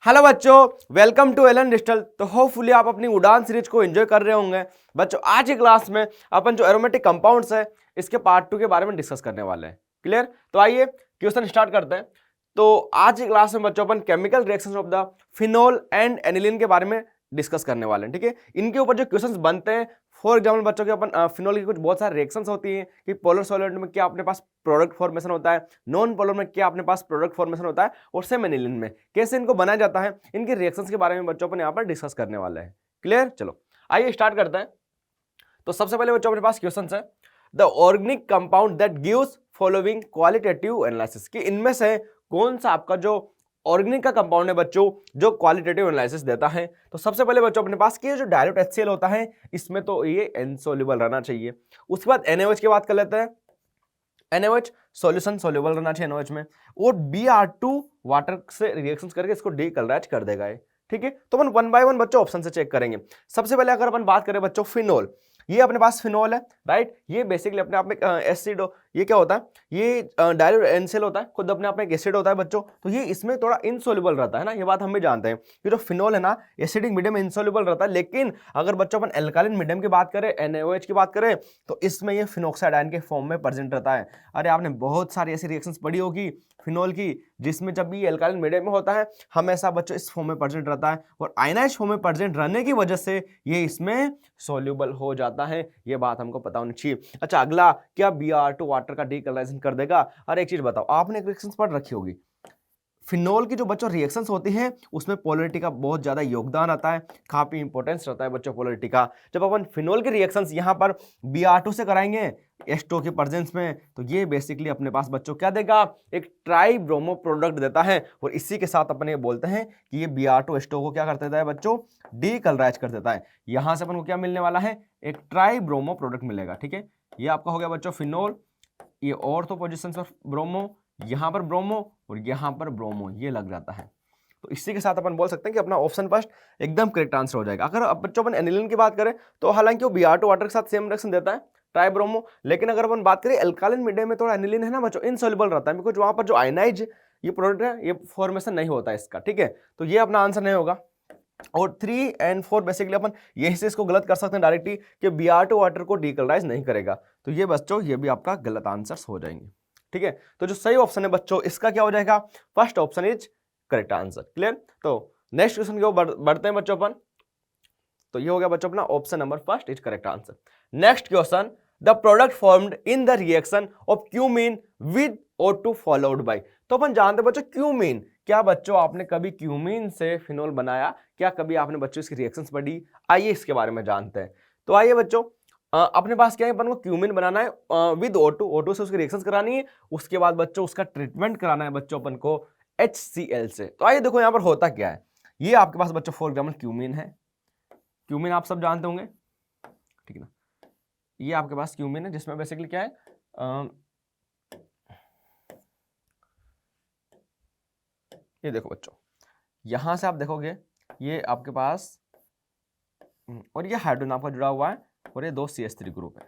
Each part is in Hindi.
हेलो बच्चों, वेलकम टू एलन डिजिटल। तो होपफुली आप अपनी उड़ान सीरीज को एंजॉय कर रहे होंगे। बच्चों आज की क्लास में अपन जो एरोमेटिक कंपाउंड्स है इसके पार्ट 2 के बारे में डिस्कस करने वाले हैं। क्लियर? तो आइए क्वेश्चन स्टार्ट करते हैं। तो आज की क्लास में बच्चों अपन chemical reactions of the phenol and aniline के बारे में डिस्कस करने वाले हैं। ठीक है, इनके ऊपर जो क्वेश्चंस बनते हैं, फॉर एग्जाम्पल बच्चों के अपन फिनोल की कुछ बहुत सारे रिएक्शंस होती हैं कि पोलर सॉल्वेंट में क्या अपने पास प्रोडक्ट फॉर्मेशन होता है, नॉन पोलर में क्या अपने पास प्रोडक्ट फॉर्मेशन होता है, और सेम एनिलीन में कैसे इनको बनाया जाता है, इनके रिएक्शंस के बारे में बच्चों अपन यहाँ पर डिस्कस करने वाले हैं। क्लियर? चलो आइए स्टार्ट करते हैं। तो सबसे पहले बच्चों अपने पास क्वेश्चन है, the organic compound that gives following qualitative analysis, कि इनमें से कौन सा आपका जो ऑर्गेनिक का कंपाउंड है बच्चों जो क्वालिटेटिव एनालिसिस देता है। तो सबसे पहले बच्चों अपने पास कि जो डायरेक्ट HCl होता है इसमें तो ये इनसॉल्युबल रहना चाहिए। उसके बाद NaOH की बात कर लेते हैं। NaOH सॉल्यूशन सॉल्युबल रहना चाहिए NaOH में, और Br2 वाटर से रिएक्शंस करके इसको डीकलराइज कर देगा ये। ठीक है, तो अपन वन बाय वन बच्चों ऑप्शन से चेक करेंगे। सबसे पहले अगर अपन बात करें बच्चों फिनोल, ये अपने पास फिनोल है, राइट। ये बेसिकली अपने आप में एसिड, ये क्या होता है, ये डायरेक्ट एनसेल होता है, खुद अपने आप में एक एसिड होता है बच्चों। तो ये इसमें थोड़ा इनसॉल्युबल रहता है ना, ये बात हम भी जानते हैं कि जो फिनोल है ना एसिडिक मीडियम में इनसॉल्युबल रहता है। लेकिन अगर बच्चों अपन एल्कालिन मीडियम की बात करें, NaOH की बात करें, तो इसमें ये फिनोक्साइड आयन के फॉर्म में प्रेजेंट रहता है। अरे आपने बहुत सारी ऐसी रिएक्शंस पढ़ी होगी फिनोल की जिसमें जब भी एल्कालिन मीडियम में होता है हमेशा बच्चों इस फॉर्म में प्रेजेंट रहता है, और आयनाइज फॉर्म में प्रेजेंट रहने की वजह से ये इसमें सॉल्युबल हो जाता है। ये बात हमको पता होनी चाहिए। अच्छा, अगला, क्या Br2 वाटर का डीकलराइजेशन कर देगा? अरे एक चीज बताओ, आपने एक रिएक्शंस पढ़ रखी होगी, फिनोल की जो बच्चों रिएक्शंस होती हैं उसमें पोलरिटी का बहुत ज्यादा योगदान आता है, काफी इंपॉर्टेंस रहता है बच्चों पोलरिटी का। जब अपन फिनोल की रिएक्शंस यहाँ पर Br2 से कराएंगे H2 के प्रेजेंस में, तो ये बेसिकली अपने पास बच्चों क्या देगा, एक ट्राई ब्रोमो प्रोडक्ट देता है। और इसी के साथ अपन ये बोलते हैं कि ये Br2 H2 को क्या कर देता है बच्चों, डीकलराइज कर देता है। यहां से अपन को क्या मिलने वाला है, एक ट्राई ब्रोमो प्रोडक्ट मिलेगा। ठीक है, ये आपका हो गया बच्चों फिनोल, ये ऑर्थो पोजीशन पर ब्रोमो, यहां पर ब्रोमो और यहां पर ब्रोमो, ये लग जाता है। तो इसी के साथ अपन बोल सकते हैं कि अपना ऑप्शन फर्स्ट एकदम करेक्ट आंसर हो जाएगा। अगर अब बच्चों अपन एनिलीन की बात करें तो हालांकि वो Br2 वाटर के साथ सेम रिएक्शन देता है, ट्राई ब्रोमो, लेकिन अगर अपन बात करें एल्कालिन मीडियम में थोड़ा एनिलीन है ना बच्चों, इनसॉल्युबल रहता है, बिकॉज वहां पर जो आयनाइज ये प्रोडक्ट है ये फॉर्मेशन नहीं होता है इसका। ठीक है, तो ये अपना आंसर नहीं होगा। और 3 और 4 बेसिकली अपन यहीं से इसको गलत कर सकते हैं डायरेक्टली कि Br2 वाटर को डीकलराइज नहीं करेगा। तो ये बच्चों ये भी आपका गलत आंसर्स हो जाएंगे। ठीक है, तो जो सही ऑप्शन है बच्चों इसका क्या हो जाएगा, first option is correct answer. Clear? तो नेक्स्ट क्वेश्चन की ओर बढ़ते हैं बच्चों अपन। तो ये हो गया बच्चों अपना option number first is correct answer. Next question, the product formed in the reaction of cumene with O2 followed by. तो अपन जानते हैं बच्चों क्यूमीन, क्या बच्चों आपने कभी क्यूमीन से फिनोल बनाया? क्या कभी आपने बच्चों इसकी रिएक्शंस पढ़ी? आइए इसके बारे में जानते हैं। तो आइए बच्चों, अपने पास क्या है, अपन को क्यूमीन बनाना है विद O2 से उसकी रिएक्शंस करानी है। उसके बाद बच्चों उसका ट्रीटमेंट कराना है बच्चों अपन को HCl से। तो आइए देखो यहाँ पर होता क्या है। ये आपके पास बच्चों फॉर एग्जाम्पल क्यूमीन है, क्यूमीन आप सब जानते होंगे, ठीक है ना। ये आपके पास क्यूमीन है जिसमें बेसिकली क्या है, ये देखो बच्चों, यहां से आप देखोगे ये आपके पास और ये हाइड्रोजन आपका जुड़ा हुआ है, और ये 2 CH3 ग्रुप है,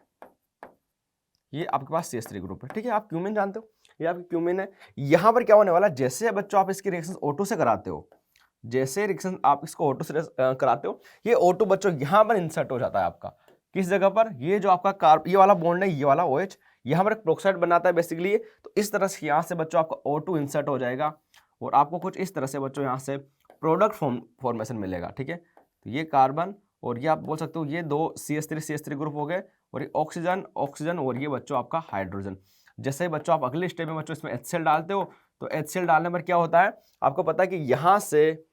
ये आपके पास CH3 ग्रुप है। ठीक है, आप क्यूमीन जानते हो, ये आपकी क्यूमीन है। यहां पर क्या होने वाला, जैसे बच्चों आप इसकी रिएक्शन O2 से कराते हो, जैसे रिएक्शन आप इसको O2 से कराते हो, ये O2 बच्चों यहां पर इंसर्ट हो जाता है आपका किस जगह पर, ये जो आपका कार्ब ये वाला बॉन्ड है, ये वाला OH यहां पर एक प्रोक्साइड बनाता है बेसिकली। तो इस तरह से यहां से बच्चों आपका O2 इंसर्ट हो जाएगा, और आपको कुछ इस तरह से बच्चों यहां से प्रोडक्ट फॉर्मेशन मिलेगा। ठीक है, तो ये कार्बन और ये आप बोल सकते हो ये 2 CH3 ग्रुप हो गए, और ये ऑक्सीजन ऑक्सीजन, और ये बच्चों आपका हाइड्रोजन। जैसे ही बच्चों आप अगले स्टेप में बच्चों इसमें HCl डालते हो, तो HCl डालने पर क्या होता है आपको पता है कि यहां से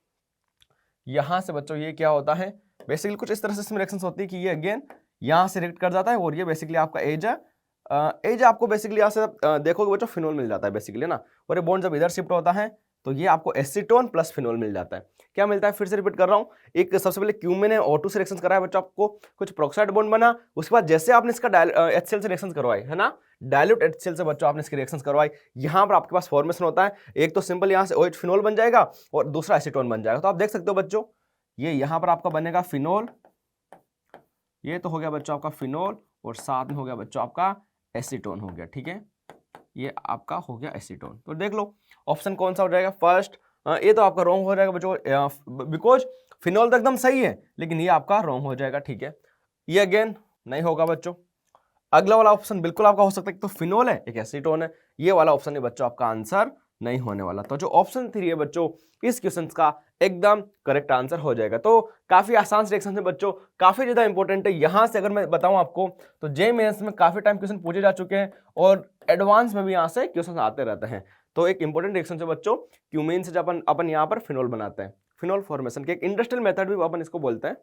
बच्चों ये क्या होता है, बेसिकली कुछ इस तरह से इसमें रिएक्शंस होती है कि ये अगेन यहां से रिएक्ट कर जाता है, और ये बेसिकली आपका एज आपको बेसिकली यहाँ से देखोगे बच्चों फिनोल मिल जाता है बेसिकली ना। और ये बॉन्ड जब इधर शिफ्ट होता है तो ये आपको एसीटोन प्लस फिनोल मिल जाता है। क्या मिलता है, फिर से रिपीट कर रहा हूँ, एक सबसे पहले क्यूमीन है O2 से रिएक्शन कराया बच्चों, आपको कुछ प्रोक्साइड बॉन्ड बना, उसके बाद जैसे आपने इसका HCl से रिएक्शन करवाए है ना, डायल्यूट HCl से बच्चों आपने इसकी रिएक्शन करवाई, यहाँ पर आपके पास फॉर्मेशन होता है, एक तो सिंपल यहाँ से OH फिनोल बन जाएगा और दूसरा एसीटोन बन जाएगा। तो आप देख सकते हो बच्चों ये यहाँ पर आपका बनेगा फिनोल, ये तो हो गया बच्चों आपका फिनोल, और साथ में हो गया बच्चों आपका एसीटोन हो गया। ठीक है, ये आपका हो गया एसीटोन। तो देख लो ऑप्शन कौन सा हो जाएगा, फर्स्ट ये तो आपका रॉन्ग हो जाएगा बच्चों, बिकॉज फिनॉल तो एकदम सही है, लेकिन ये आपका रॉन्ग हो जाएगा, ठीक है। ये अगेन नहीं होगा बच्चों। अगला वाला ऑप्शन बिल्कुल आपका हो सकता है, तो फिनोल है एक एसीटोन है, ये वाला ऑप्शन है बच्चों आपका आंसर नहीं होने वाला। तो जो ऑप्शन 3 है बच्चों इस क्वेश्चन का एकदम करेक्ट आंसर हो जाएगा। तो काफी आसान सिलेक्शन है बच्चों, काफी ज्यादा इंपॉर्टेंट है। यहां से अगर मैं बताऊं आपको तो जे मेंस में काफी टाइम क्वेश्चन पूछे जा चुके हैं और एडवांस में भी यहां से क्वेश्चन आते रहते हैं। तो एक इंपॉर्टेंट रिएक्शन है बच्चों, क्यूमीन से जब अपन यहाँ पर फिनोल बनाते हैं, फिनोल फॉर्मेशन के एक इंडस्ट्रियल मेथड भी अपन इसको बोलते हैं।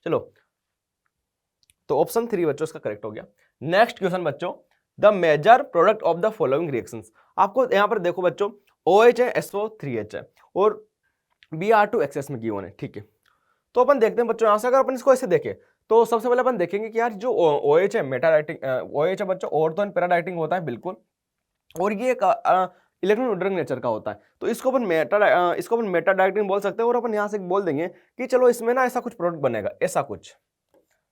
चलो, तो ऑप्शन 3 बच्चों इसका करेक्ट हो गया। नेक्स्ट क्वेश्चन बच्चों, the major product of the following reactions. आपको यहां पर देखो बच्चों, OH है, SO3H है और Br2 में गिवन है, ठीक है। तो अपन देखते हैं बच्चों, यहां से अगर अपन इसको ऐसे देखें तो सबसे पहले अपन देखेंगे कि यार जो OH है मेटा डाइटिंग, OH है बच्चों ऑर्थो एंड पैरा डाइटिंग होता है बिल्कुल, और ये इलेक्ट्रॉन विड्रॉइंग नेचर का होता है। तो इसको अपन मेटा डाइटिंग बोल सकते हैं, और अपन यहां से बोल देंगे कि चलो इसमें ना ऐसा कुछ प्रोडक्ट बनेगा, ऐसा कुछ।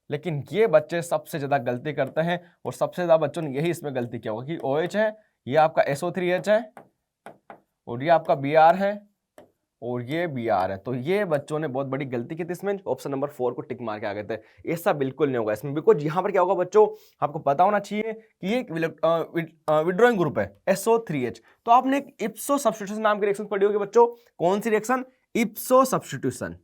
लेकिन ये बच्चे सबसे ज्यादा गलती करते हैं, और सबसे ज्यादा बच्चों ने यही इसमें गलती किया होगा कि OH है, ये आपका SO3H है, और ये आपका Br है, और ये Br है। तो ये बच्चों ने बहुत बड़ी गलती की थी इसमें, ऑप्शन नंबर 4 को टिक मार के आ गए थे। ऐसा बिल्कुल नहीं होगा इसमें, बिकॉज यहाँ पर क्या होगा बच्चों, आपको पता होना चाहिए कि ये विड्रॉइंग ग्रुप है SO3H। तो आपने एक इप्सो सब्स्टिट्यूशन नाम की रिएक्शन पढ़ी होगी बच्चों। कौन सी रिएक्शन? इप्सो सब्स्टिट्यूशन।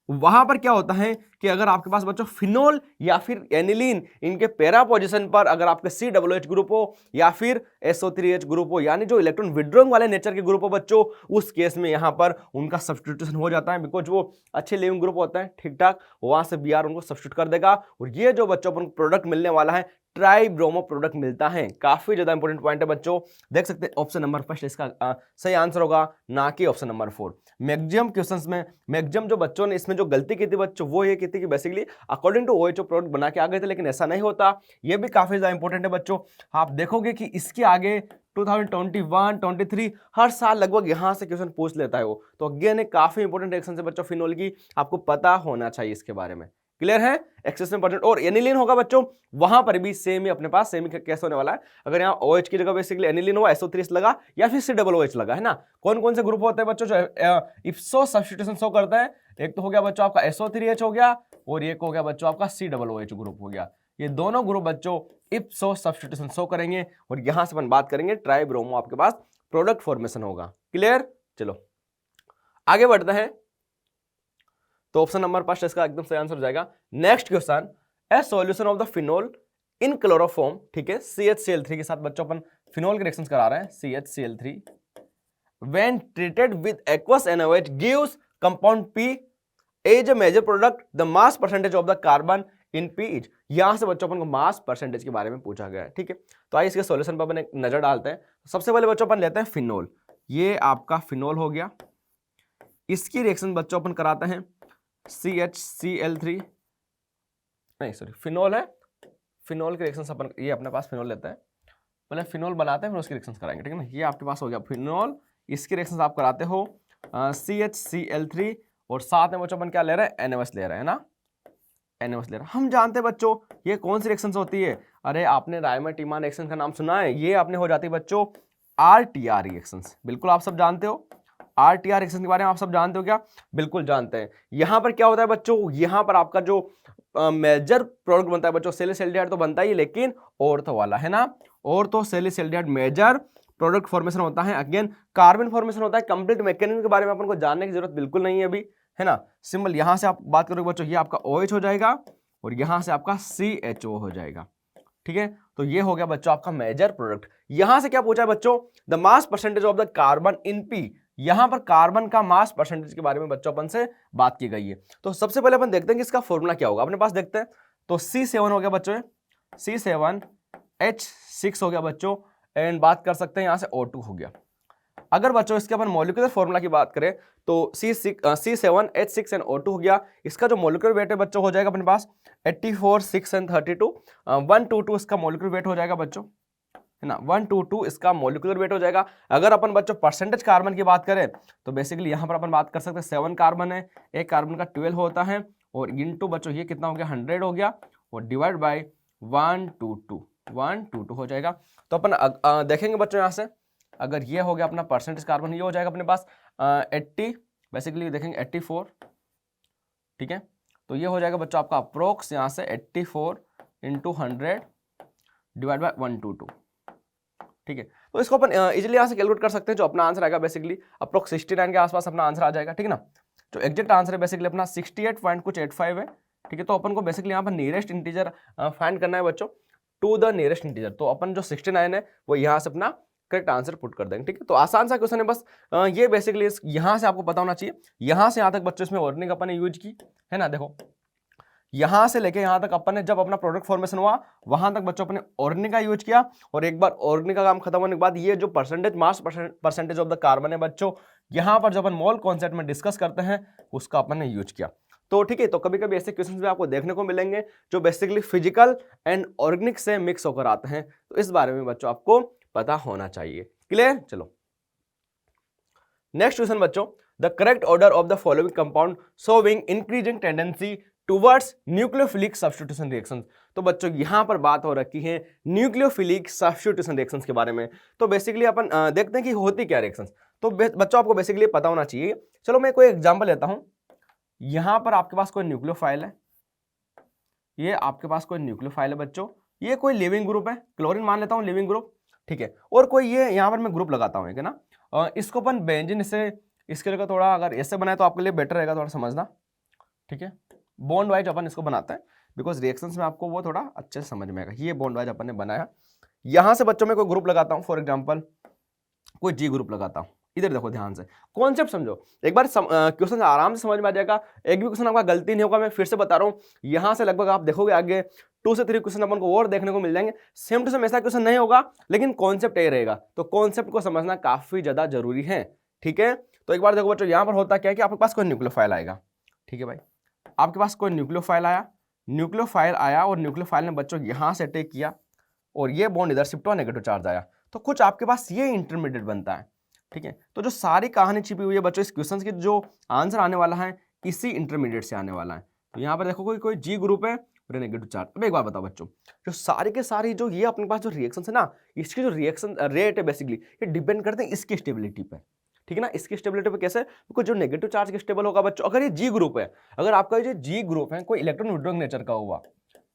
वहां पर क्या होता है कि अगर आपके पास बच्चों फिनोल या फिर एनिलीन, इनके पैरा पोजीशन पर अगर आपके COOH ग्रुप हो या फिर SO3H ग्रुप हो, यानी जो इलेक्ट्रॉन विड्रॉइंग वाले नेचर के ग्रुप हो बच्चों, उस केस में यहां पर उनका सब्स्टिट्यूशन हो जाता है, बिकॉज वो अच्छे लिविंग ग्रुप होता है, ठीक ठाक, वहां से Br उनको सब्स्टिट्यूट कर देगा, और ये जो बच्चों पर प्रोडक्ट मिलने वाला है ट्राइब्रोमो प्रोडक्ट मिलता है। काफी ज्यादा इंपॉर्टेंट पॉइंट है बच्चों, देख सकते हैं ऑप्शन नंबर फर्स्ट इसका सही आंसर होगा, ना कि ऑप्शन नंबर 4। मैक्सिमम क्वेश्चंस में मैक्सिमम जो बच्चों ने इसमें जो गलती की थी बच्चों, वो ये की थी कि basically according to OH product बना के आ गए थे, लेकिन ऐसा नहीं होता। ये भी काफी ज्यादा इंपॉर्टेंट है बच्चों। आप देखोगे कि इसके आगे 2021, 23 हर साल लगभग यहां से क्वेश्चन पूछ लेता है वो। तो अगेन एक काफी इंपॉर्टेंट रिएक्शन है बच्चों फिनोल की, आपको पता होना चाहिए इसके बारे में। क्लियर है? एक्सेस में परसेंट और एनिलीन होगा बच्चों, वहां पर भी सेम ही अपने पास सेम ही कैसे होने वाला है। अगर यहाँ OH की जगह बेसिकली एनिलीन हुआ, SO3 लगा या फिर COOH लगा, है ना। कौन कौन से ग्रुप होते हैं बच्चों जो इप्सो सब्स्टिट्यूशन शो करता है? एक तो हो गया बच्चों आपका SO3H हो गया, और एक हो गया बच्चों आपका COOH ग्रुप हो गया। ये दोनों ग्रुप बच्चों इप्सो सब्स्टिट्यूशन शो करेंगे, और यहां से अपन बात करेंगे ट्राइब्रोमो आपके पास प्रोडक्ट फॉर्मेशन होगा। क्लियर? चलो आगे बढ़ते हैं। तो ऑप्शन नंबर 5 इसका एकदम सही आंसर हो जाएगा। Next question, A solution of the phenol in chloroform, ठीक है, CHCl3 के साथ बच्चों अपन फिनोल के रिएक्शंस करा रहे हैं। CHCl3 when treated with aqueous NaOH gives compound P as a major product, the mass percentage of the carbon in P is. यहां से बच्चों अपन को मास परसेंटेज के बारे में पूछा गया है, ठीक है। तो आइए इसके सॉल्यूशन पर अपन एक नजर डालते हैं। सबसे पहले बच्चों अपन लेते हैं फिनोल, ये आपका फिनोल हो गया। इसकी रिएक्शन बच्चों अपन कराते हैं CHCl3, नहीं सॉरी फिनोल है, फिनोल के रिएक्शंस अपन ये अपने पास फिनोल लेते हैं, पहले फिनोल बनाते हैं फिर उसके रिएक्शंस कराएंगे, ठीक है ना। ये आपके पास हो गया फिनोल, इसके रिएक्शंस आप कराते हो CHCl3, और साथ में बच्चों अपन क्या ले रहे हैं? NaOH ले रहे हैं ना, NaOH ले रहे हैं। हम जानते हैं बच्चों ये कौन सी रिएक्शंस होती है। अरे आपने रायमा-टीमान रिएक्शन का नाम सुना है? ये आपने हो जाती है बच्चों RTR रिएक्शंस, बिल्कुल आप सब जानते हो। RTR रिएक्शन के बारे में आप सब जानते हो क्या? बिल्कुल जानते हैं। यहां पर क्या होता है बच्चों, यहां पर आपका जो मेजर प्रोडक्ट बनता है बच्चों, सैलिसिल्डिहाइड तो बनता ही, लेकिन ऑर्थो वाला, है ना। ऑर्थो सैलिसिल्डिहाइड मेजर प्रोडक्ट फॉर्मेशन होता है। अगेन कार्बन फॉर्मेशन होता है। कंप्लीट मैकेनिज्म के बारे में अपन को जानने की जरूरत बिल्कुल नहीं है अभी, है ना। सिंपल यहां से आप बात करोगे बच्चों, ये आपका OH हो जाएगा, और यहां से आपका CHO हो जाएगा, ठीक है। तो ये हो गया बच्चों आपका मेजर प्रोडक्ट। यहां से क्या पूछा है बच्चों? The mass percentage of the carbon in P। यहां पर कार्बन का मास परसेंटेज के बारे में बच्चों अपन से बात की गई है। तो सबसे पहले अपन देखते हैं कि इसका फॉर्मूला क्या होगा। अपने पास देखते हैं, तो C7 हो गया बच्चों, C7H6 हो गया बच्चों, एंड बात कर सकते हैं यहां से O2 हो गया। अगर बच्चों इसके अपन मॉलिक्यूलर फॉर्मूला की बात करें तो C7H6 एंड O2 हो गया। इसका जो मॉलिक्यूलर वेट है बच्चों हो जाएगा अपने पास 84, 6 एंड 32, 122 इसका मॉलिक्यूलर वेट हो जाएगा बच्चों, है ना। 122 इसका मॉलिक्यूलर वेट हो जाएगा। अगर अपन बच्चों परसेंटेज कार्बन की बात करें तो बेसिकली यहां पर अपन बात कर सकते हैं 7 कार्बन है, एक कार्बन का 12 होता है, और इनटू बच्चों ये कितना हो गया? 100 हो गया, और डिवाइड बाय 122 हो जाएगा। तो अपन देखेंगे बच्चों यहां से अगर ये हो गया अपना परसेंटेज कार्बन, ये हो जाएगा अपने पास 80, बेसिकली देखेंगे 84, ठीक है। तो ये हो जाएगा बच्चों आपका अप्रोक्स यहाँ से 84 इंटू 100 डिवाइड बाय 122, ठीक है। तो इसको अपन इजीली यहाँ से कैलकुलेट कर सकते हैं। जो अपना आंसर आएगा बेसिकली अप्रोक्स 69 के आसपास अपना आंसर आ जाएगा, ठीक है ना। जो एग्जैक्ट आंसर है बेसिकली अपना 68.85 है, ठीक है। तो अपन को बेसिकली यहाँ पर नियरेस्ट इंटीजर फाइंड करना है बच्चों, टू द नियरेस्ट इंटीजर। तो अपन जो 69 है वो यहाँ से अपना करेक्ट आंसर पुट कर देंगे, ठीक है। तो आसान सा क्वेश्चन है, बस ये बेसिकली यहाँ से आपको पता होना चाहिए, यहाँ से यहाँ तक बच्चों इसमें ऑर्गेनिक अपन ने यूज की है ना। देखो यहाँ से लेके यहाँ तक अपन ने जब अपना प्रोडक्ट फॉर्मेशन हुआ वहां तक बच्चों अपने ऑर्गेनिक का यूज किया, और एक बार ऑर्गेनिक का काम खत्म होने के बाद ये जो percentage mass percentage of the carbon है बच्चों, यहाँ पर जब अपन मोल कॉन्सेप्ट में डिस्कस करते हैं उसका अपन ने यूज किया। तो ठीक है, तो कभी कभी ऐसे क्वेश्चंस भी आपको देखने को मिलेंगे जो बेसिकली फिजिकल एंड ऑर्गेनिक से मिक्स होकर आते हैं, तो इस बारे में बच्चों आपको पता होना चाहिए। क्लियर? चलो नेक्स्ट क्वेश्चन बच्चों, the correct order of the following compound showing increasing tendency towards nucleophilic substitution reactions. तो बच्चों यहां पर बात हो रखी है न्यूक्लियोफिलिक सब्स्टिट्यूशन रिएक्शंस के बारे में। तो बेसिकली अपन देखते हैं कि होती क्या रिएक्शंस। तो बच्चों आपको बेसिकली पता होना चाहिए। चलो मैं कोई एग्जांपल लेता हूं। यहां पर आपके पास कोई न्यूक्लियोफाइल है, ये आपके पास कोई न्यूक्लियोफाइल है बच्चों, ये कोई लिविंग ग्रुप है, क्लोरीन मान लेता हूं लिविंग ग्रुप, ठीक है। और कोई ये यहां पर मैं ग्रुप लगाता हूं, है ना। इसको अपन बेंजीन से इसके लिए थोड़ा अगर ऐसे बनाए तो आपके लिए बेटर रहेगा, थोड़ा समझना, ठीक है। बॉन्ड वाइज अपन इसको बनाते हैं बिकॉज रिएक्शंस में आपको वो थोड़ा अच्छे से समझ में आएगा। ये बॉन्ड वाइज अपन ने बनाया, यहां से बच्चों में कोई ग्रुप लगाता हूं, फॉर एग्जांपल कोई जी ग्रुप लगाता हूं। इधर देखो ध्यान से, कॉन्सेप्ट समझो एक बार, क्वेश्चन आराम से समझ में आ जाएगा। एक भी क्वेश्चन आपका गलती नहीं होगा, मैं फिर से बता रहा हूं। यहां से लगभग आप देखोगे आगे 2 से 3 क्वेश्चन अपन को और देखने को मिल जाएंगे। सेम टू सेम ऐसा क्वेश्चन नहीं होगा, लेकिन कॉन्सेप्ट ये रहेगा। तो कॉन्सेप्ट को समझना काफी ज्यादा जरूरी है, ठीक है। तो एक बार देखो बच्चों, यहां पर होता क्या है कि आपके पास कोई न्यूक्लियोफाइल आएगा, ठीक है भाई। आपके पास कोई न्यूक्लियोफाइल आया और न्यूक्लियोफाइल ने बच्चों यहां से अटैक किया और ये बॉन्ड इधर शिफ्ट हुआ, नेगेटिव चार्ज आया, तो कुछ आपके पास ये इंटरमीडिएट बनता है, ठीक है। तो जो सारी कहानी छिपी हुई है बच्चों इस क्वेश्चन की, जो आंसर आने वाला है इसी इंटरमीडिएट से आने वाला है। तो यहाँ पर देखो कोई जी ग्रुप है और नेगेटिव चार्ज। अब एक बार बताओ बच्चों, जो सारी के सारी जो ये अपने पास जो रिएक्शन है ना, इसकी जो रिएक्शन रेट है बेसिकली ये डिपेंड करते हैं इसकी स्टेबिलिटी पे, ठीक है ना। इसकी स्टेबिलिटी पे कैसे? क्योंकि जो नेगेटिव चार्ज स्टेबल होगा बच्चों, अगर ये जी ग्रुप है, अगर आपका ये जी ग्रुप है कोई इलेक्ट्रॉन विड्रॉइंग नेचर का हुआ,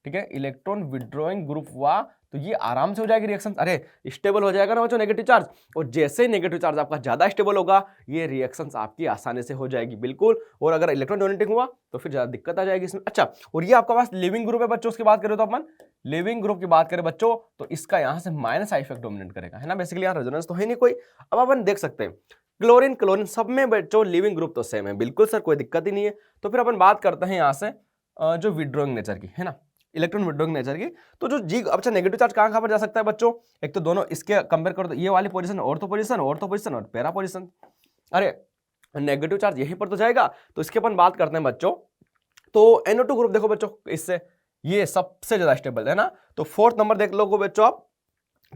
ठीक है, इलेक्ट्रॉन विड्रॉइंग ग्रुप हुआ, तो ये आराम से हो जाएगी रिएक्शन, अरे स्टेबल हो जाएगा ना बच्चों नेगेटिव चार्ज। और जैसे ही नेगेटिव चार्ज आपका ज्यादा स्टेबल होगा, ये रिएक्शन आपकी आसानी से हो जाएगी बिल्कुल। और अगर इलेक्ट्रॉन डोनेटिंग हुआ तो फिर ज्यादा दिक्कत आ जाएगी इसमें। अच्छा, और ये आपका पास लिविंग ग्रुप है बच्चों, उसकी बात करें तो अपन लिविंग ग्रुप की बात करें बच्चों, तो इसका यहां से माइनस आई इफेक्ट डोमिनेट करेगा, है ना। बेसिकली यहाँ रेजोनेंस तो है नहीं कोई। अब अपन देख सकते हैं क्लोरीन सब में बच्चों लिविंग ग्रुप तो सेम है, बिल्कुल सर कोई दिक्कत ही नहीं है। तो फिर अपन बात करते हैं यहाँ से जो विड्रॉइंग नेचर की, है ना, इलेक्ट्रॉन विड्रॉइंग नेचर की। तो जो जी अच्छा नेगेटिव चार्ज कहाँ पर जा सकता है बच्चों? एक तो दोनों इसके कंपेयर करो तो ये वाली पोजीशन ऑर्थो पोजीशन और पैरा पोजीशन। अरे नेगेटिव चार्ज यहीं पर तो जाएगा, तो इसके अपन बात करते हैं बच्चों। तो NO2 ग्रुप देखो बच्चों, इससे ये सबसे ज्यादा स्टेबल है ना। तो 4th नंबर देख लो बच्चों आप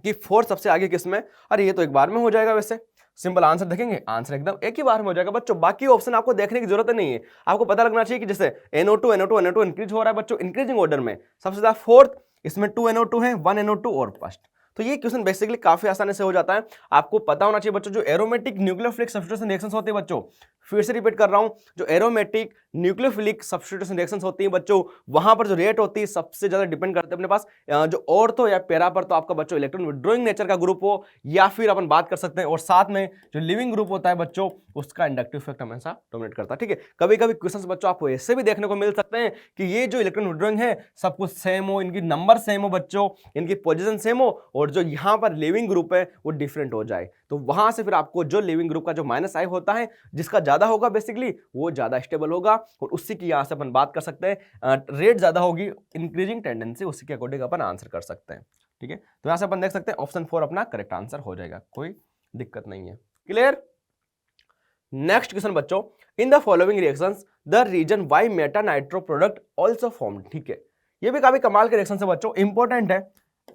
कि 4 सबसे आगे किसमें? अरे ये तो एक बार में हो जाएगा। वैसे सिंपल आंसर देखेंगे, आंसर एकदम एक ही बार में हो जाएगा बच्चों। बाकी ऑप्शन आपको देखने की जरूरत नहीं है, आपको पता लगना चाहिए कि जैसे NO2 इंक्रीज हो रहा है बच्चों इंक्रीजिंग ऑर्डर में, सबसे ज्यादा 4th, इसमें 2 NO2 है, 1 NO2 और फर्स्ट। तो ये क्वेश्चन बेसिकली काफी आसानी से हो जाता है। आपको पता होना चाहिए बच्चों जो एरोमेटिक न्यूक्लियोफिलिक सब्स्टिट्यूशन रिएक्शंस होती है बच्चों, फिर से रिपीट कर रहा हूं, जो एरोमेटिक न्यूक्लियोफिलिक सब्स्टिट्यूशन रिएक्शंस होती है बच्चों, वहां पर जो रेट होती है सबसे ज्यादा डिपेंड करते हैं अपने पास जो ऑर्थो या पैरा पर, तो आपका बच्चों इलेक्ट्रॉन विड्रॉइंग नेचर का ग्रुप हो, या फिर अपन बात कर सकते हैं और साथ में जो लिविंग ग्रुप होता है बच्चों उसका इंडक्टिव इफेक्ट हमेशा डोमिनेट करता है, ठीक है। कभी कभी क्वेश्चंस बच्चों आपको ऐसे भी देखने को मिल सकते हैं कि ये जो इलेक्ट्रॉन विड्रॉइंग है सब कुछ सेम हो, इनकी नंबर सेम हो बच्चों, इनकी पोजीशन सेम हो, और जो यहां पर लिविंग ग्रुप है वो डिफरेंट हो जाए। तो वहां से फिर आपको जो लिविंग ग्रुप का जो माइनस आई होता है, जिसका ज्यादा होगा बेसिकली वो ज्यादा स्टेबल होगा, और उसी की यहां से अपन बात कर सकते हैं रेट ज्यादा होगी, इंक्रीजिंग टेंडेंसी, उसी के अकॉर्डिंग अपन आंसर कर सकते हैं, ठीक है। तो यहां से अपन देख सकते हैं ऑप्शन 4 अपना करेक्ट आंसर हो जाएगा, कोई दिक्कत नहीं है। क्लियर? नेक्स्ट क्वेश्चन बच्चों, in the following reactions the reason why meta nitro product also formed, ठीक है। ये भी काफी कमाल के रिएक्शन है बच्चों, इंपॉर्टेंट है,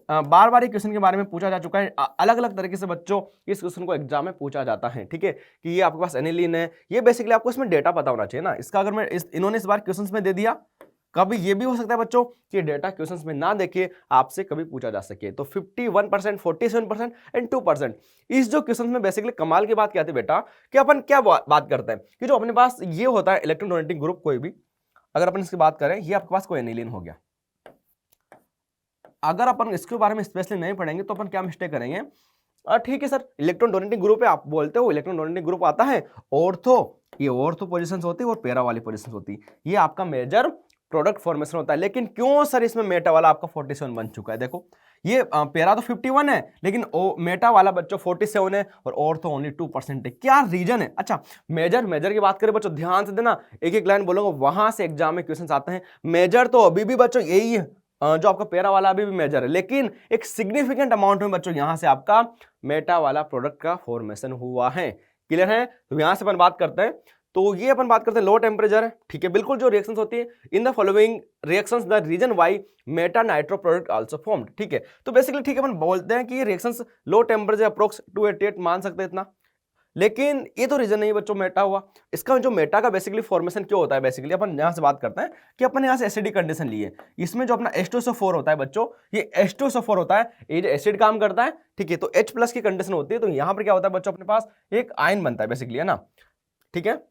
बार बार क्वेश्चन के बारे में पूछा जा चुका है, अलग अलग तरीके से बच्चों इस क्वेश्चन को एग्जाम में पूछा जाता है, ठीक है। कि ये आपके पास एनिलीन है, ये बेसिकली आपको इसमें डेटा पता होना चाहिए ना इसका। अगर मैं इन्होंने इस बार क्वेश्चंस में दे दिया कभी ये भी हो सकता है बच्चों कि डेटा क्वेश्चंस में ना देखे आपसे कभी पूछा जा सके। तो 51%, 47% एंड 2%। इस जो क्वेश्चन में बेसिकली कमाल की बात क्या आती है बेटा कि अपन क्या बात करते हैं कि जो अपने पास ये होता है इलेक्ट्रोडोनेटिक ग्रुप, कोई भी अगर अपन इसकी बात करें, ये आपके पास कोई एनिलीन हो गया। अगर अपन इसके बारे में स्पेशली नहीं पढ़ेंगे तो अपन क्या मिस्टेक करेंगे, ठीक है सर इलेक्ट्रॉन डोनेटिंग ग्रुप है, आप बोलते हो इलेक्ट्रॉन डोनेटिंग ग्रुप आता है, ऑर्थो, ये ऑर्थो पोजीशंस होती है और पैरा वाली पोजीशंस होती है, ये आपका मेजर प्रोडक्ट फॉर्मेशन होता है। लेकिन क्यों सर इसमें मेटा वाला आपका 47 बन चुका है? देखो ये पैरा तो 51 है लेकिन मेटा वाला बच्चों 47 है और ऑर्थो ओनली 2% है। क्या रीजन है? अच्छा मेजर की बात करें बच्चों, ध्यान से देना, एक एक लाइन बोलूंगा, वहां से एग्जाम में क्वेश्चन आते हैं। मेजर तो अभी भी बच्चों यही है, जो आपका पैरा वाला अभी भी मेजर है, लेकिन एक सिग्निफिकेंट अमाउंट में बच्चों यहां से आपका मेटा वाला प्रोडक्ट का फॉर्मेशन हुआ है। क्लियर है? तो यहां से अपन बात करते हैं, तो ये अपन बात करते हैं लो टेम्परेचर है, ठीक है, बिल्कुल जो रिएक्शंस होती है in the following reactions the reason why meta nitro product also formed, ठीक है। तो बेसिकली ठीक है अपन बोलते हैं कि ये रिएक्शंस लो टेम्परेचर अप्रोक्स 288 मान सकते हैं इतना, लेकिन ये तो रीजन नहीं बच्चों मेटा हुआ। इसका जो मेटा का बेसिकली फॉर्मेशन क्यों होता है, बेसिकली अपन यहां से बात करते हैं कि अपन यहां से एसिडिक कंडीशन लिए, इसमें जो अपना H2SO4 होता है बच्चों, ये H2SO4 होता है, ये जो एसिड काम करता है, ठीक है, तो H+ की कंडीशन होती है, तो यहां पर क्या होता है बच्चों, अपने पास एक आयन बनता है बेसिकली, है ना, ठीक है।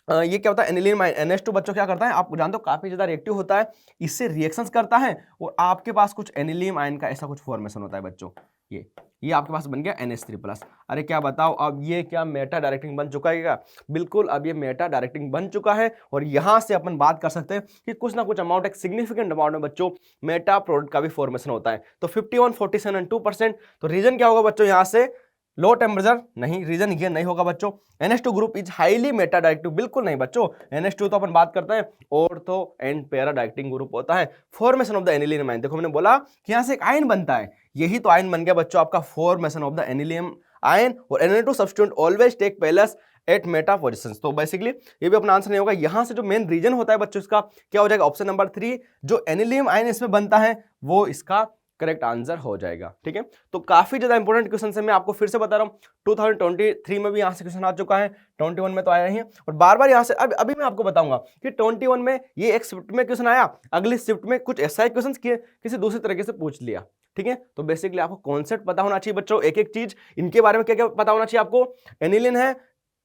ये क्या होता है एनिलीन NH2 बच्चों क्या करता है, आप जानते हो काफी ज्यादा रिएक्टिव होता है, इससे रिएक्शंस करता है और आपके पास कुछ एनिलीन आयन का ऐसा कुछ फॉर्मेशन होता है बच्चों। ये आपके पास बन गया NH3+। अरे क्या बताओ, अब ये क्या मेटा डायरेक्टिंग बन चुका है क्या? बिल्कुल, अब ये मेटा डायरेक्टिंग बन चुका है और यहां से अपन बात कर सकते हैं कि कुछ ना कुछ अमाउंट, एक सिग्निफिकेंट अमाउंट में बच्चों मेटा प्रोडक्ट का भी फॉर्मेशन होता है। तो 51, 47 एंड 2%। तो रीजन क्या होगा बच्चों यहां से? लो टेम्परेचर नहीं, रीजन ये नहीं होगा बच्चों। NH2 group is highly Meta directive, बिल्कुल नहीं बच्चों। NH2 तो अपन बात करते हैं ortho and para directing group होता है। Formation of the aniline ion, देखो मैंने बोला कि यहां से एक आयन बनता है, यही तो आयन बन गया बच्चों आपका formation of the aniline ion. और Na2 substituent always take place at meta positions. तो बेसिकली ये भी अपना आंसर नहीं होगा। यहां से जो मेन रीजन होता है बच्चों इसका क्या हो जाएगा? ऑप्शन नंबर 3, जो एनिलीन आयन इसमें बनता है वो इसका करेक्ट आंसर हो जाएगा, ठीक है। तो काफी ज्यादा इंपॉर्टेंट क्वेश्चन है, मैं आपको फिर से बता रहा हूँ, 2023 में भी यहाँ से क्वेश्चन आ चुका है, 21 में तो आया ही है और बार बार यहाँ से अभी मैं आपको बताऊंगा कि 21 में ये एक शिफ्ट में क्वेश्चन आया, अगली शिफ्ट में कुछ ऐसा ही क्वेश्चन किसी दूसरी तरीके से पूछ लिया, ठीक है। तो बेसिकली आपको कॉन्सेप्ट पता होना चाहिए बच्चों, एक एक चीज इनके बारे में क्या क्या पता होना चाहिए आपको। एनिलीन है,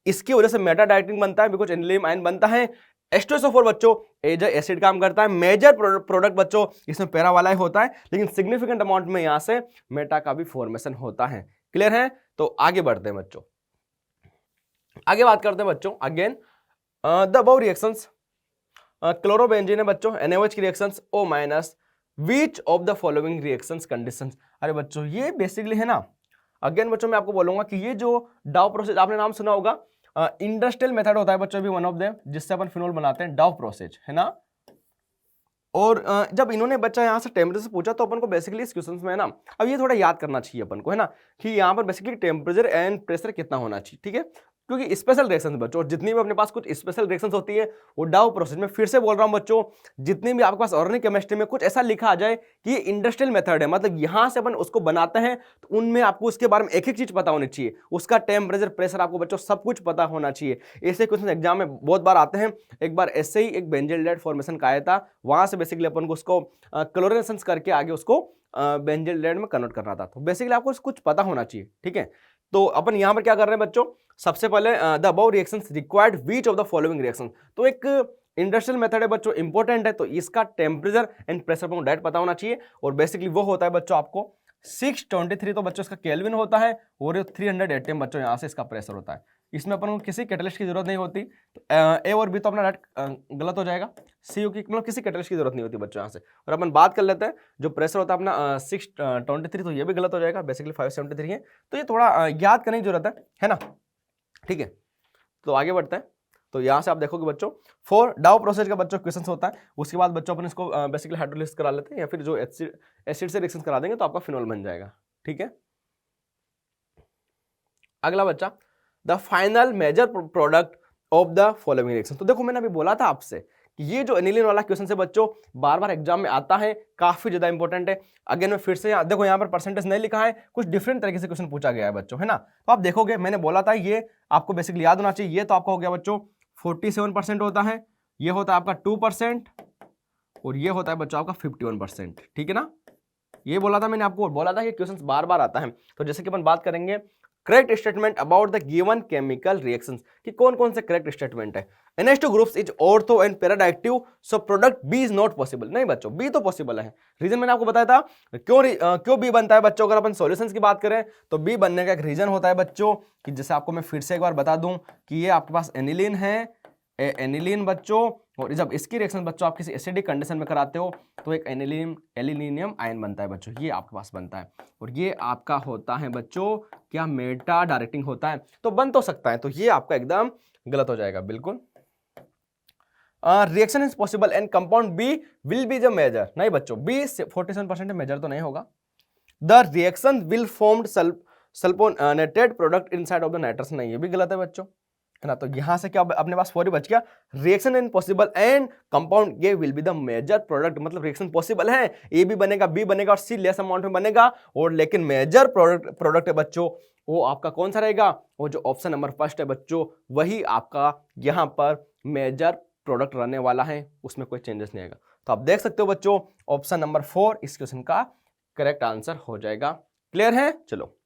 इसकी वजह से मेटा डायरेक्टिंग बनता है, बिकॉज एनिलीन आयन बनता है। H2SO4 बच्चों एज एसिड काम करता है, मेजर प्रोडक्ट बच्चों इसमें पैरा वाला ही होता है, लेकिन सिग्निफिकेंट अमाउंट में यहां से मेटा का भी फॉर्मेशन होता है। क्लियर है? तो आगे बढ़ते हैं बच्चों, आगे बात करते हैं बच्चों again the above reactions. Chlorobenzene है बच्चों, NaOH की reactions O-, which of the following reactions conditions. अरे बच्चों ये बेसिकली है ना, अगेन बच्चों मैं आपको बोलूंगा कि ये जो डाउ प्रोसेस आपने नाम सुना होगा, इंडस्ट्रियल मेथड होता है बच्चों भी वन ऑफ देम, जिससे अपन फिनोल बनाते हैं, डाउ प्रोसेस, है ना। और जब इन्होंने बच्चा यहाँ से टेम्परेचर से पूछा तो अपन को बेसिकली इस क्वेश्चन में है ना, अब ये थोड़ा याद करना चाहिए अपन को, है ना, कि यहाँ पर बेसिकली टेम्परेचर एंड प्रेशर कितना होना चाहिए, ठीक है, क्योंकि स्पेशल रिएक्शंस बच्चों, जितनी भी अपने पास कुछ स्पेशल रिएक्शंस होती है वो डाउ प्रोसेस में, फिर से बोल रहा हूं बच्चों, जितनी भी आपके पास ऑर्गेनिक केमिस्ट्री में कुछ ऐसा लिखा आ जाए कि ये इंडस्ट्रियल मेथड है, मतलब यहां से अपन उसको बनाते हैं, तो उनमें आपको उसके बारे में एक एक चीज पता होनी चाहिए, उसका टेम्परेचर प्रेशर आपको बच्चों सब कुछ पता होना चाहिए। ऐसे क्वेश्चन एग्जाम में बहुत बार आते हैं। एक बार ऐसे ही एक बेंजोइलेट फॉर्मेशन का आया था, वहां से बेसिकली अपन को उसको क्लोरिनेशन करके आगे उसको बेंजोइलेट में कन्वर्ट करना था। तो बेसिकली आपको कुछ पता होना चाहिए, ठीक है। तो अपन यहां पर क्या कर रहे हैं बच्चों, सबसे पहले the above reactions required which of the following reaction. तो एक इंडस्ट्रियल मेथड है बच्चों, इंपॉर्टेंट है, तो इसका टेम्परेचर एंड प्रेशर को डायरेक्ट पता होना चाहिए। और बेसिकली वो होता है बच्चों आपको 623, तो बच्चों इसका केल्विन होता है, और 380 बच्चों यहाँ से इसका प्रेशर होता है। इसमें अपन को किसी कैटलिस्ट की जरूरत नहीं होती, तो ए और बी तो अपना डायरेक्ट गलत हो जाएगा, सी की मतलब किसी कैटलिस्ट की जरूरत नहीं होती बच्चों यहाँ से। और अपन बात कर लेते हैं जो प्रेशर होता है अपना 623, तो ये भी गलत हो जाएगा, बेसिकली 573 है, तो ये थोड़ा याद करने की जरूरत है ना, ठीक है। तो आगे बढ़ते हैं, तो यहां से आप देखोगे बच्चों फॉर डाउ प्रोसेस का बच्चों क्वेश्चन होता है, उसके बाद बच्चों अपन इसको बेसिकली हाइड्रोलिसिस करा लेते हैं, या फिर जो एसिड से रिएक्शन करा देंगे तो आपका फिनोल बन जाएगा, ठीक है। अगला बच्चा, the final major product of the following reaction. तो देखो मैंने अभी बोला था आपसे कि ये जो एनिलीन वाला क्वेश्चन है बच्चों बार बार एग्जाम में आता है, काफी ज्यादा इंपॉर्टेंट है। अगेन मैं फिर से देखो यहाँ पर परसेंटेज नहीं लिखा है, कुछ डिफरेंट तरीके से क्वेश्चन पूछा गया है बच्चों, है ना। तो आप देखोगे मैंने बोला था ये आपको बेसिकली याद होना चाहिए। ये तो आपका हो गया बच्चों 47% होता है, ये होता है आपका 2%, और ये होता है बच्चों आपका 51%। ठीक है ना, ये बोला था मैंने आपको, बोला था कि क्वेश्चन बार बार आता है। तो जैसे कि अपन बात करेंगे correct statement about the given chemical reactions, कि कौन कौन से करेक्ट स्टेटमेंट है। NH2 groups is ortho and para directive, so product B is not possible. नहीं बच्चों, बी तो पॉसिबल है। रीजन मैंने आपको बताया था क्यों बी बनता है बच्चों। अगर अपन सॉल्यूशंस की बात करें तो बी बनने का एक रीजन होता है बच्चों, कि जैसे आपको मैं फिर से एक बार बता दूं कि ये आपके पास एनिलीन है, एनिलीन बच्चों, और जब इसकी रिएक्शन बच्चों आप किसी एसिडिक कंडीशन में कराते हो तो एक एलिनीनियम आयन बनता है बच्चों, ये आपके पास बनता है। और ये आपका होता है बच्चों क्या, मेटा डायरेक्टिंग होता है। तो बन तो सकता है, तो ये आपका एकदम गलत हो जाएगा बिल्कुल। Reaction is possible and compound B will be the major. नहीं बच्चों, बी 47% मेजर तो नहीं होगा। The reaction will formed sulphonated product inside of the nitrous, नहीं, ये भी गलत है बच्चों, है ना। तो यहां से क्या अपने पास 4 ही बच गया। Reaction in possible and compound A will be the major product, मतलब रिएक्शन पॉसिबल है, ए भी बनेगा, बी बनेगा और सी लेस अमाउंट में बनेगा, और लेकिन मेजर प्रोडक्ट है बच्चों, वो आपका कौन सा रहेगा, वो जो ऑप्शन नंबर फर्स्ट है बच्चों, वही आपका यहां पर मेजर प्रोडक्ट रहने वाला है, उसमें कोई चेंजेस नहीं आएगा। तो आप देख सकते हो बच्चों, ऑप्शन नंबर 4 इस क्वेश्चन का करेक्ट आंसर हो जाएगा। क्लियर है, चलो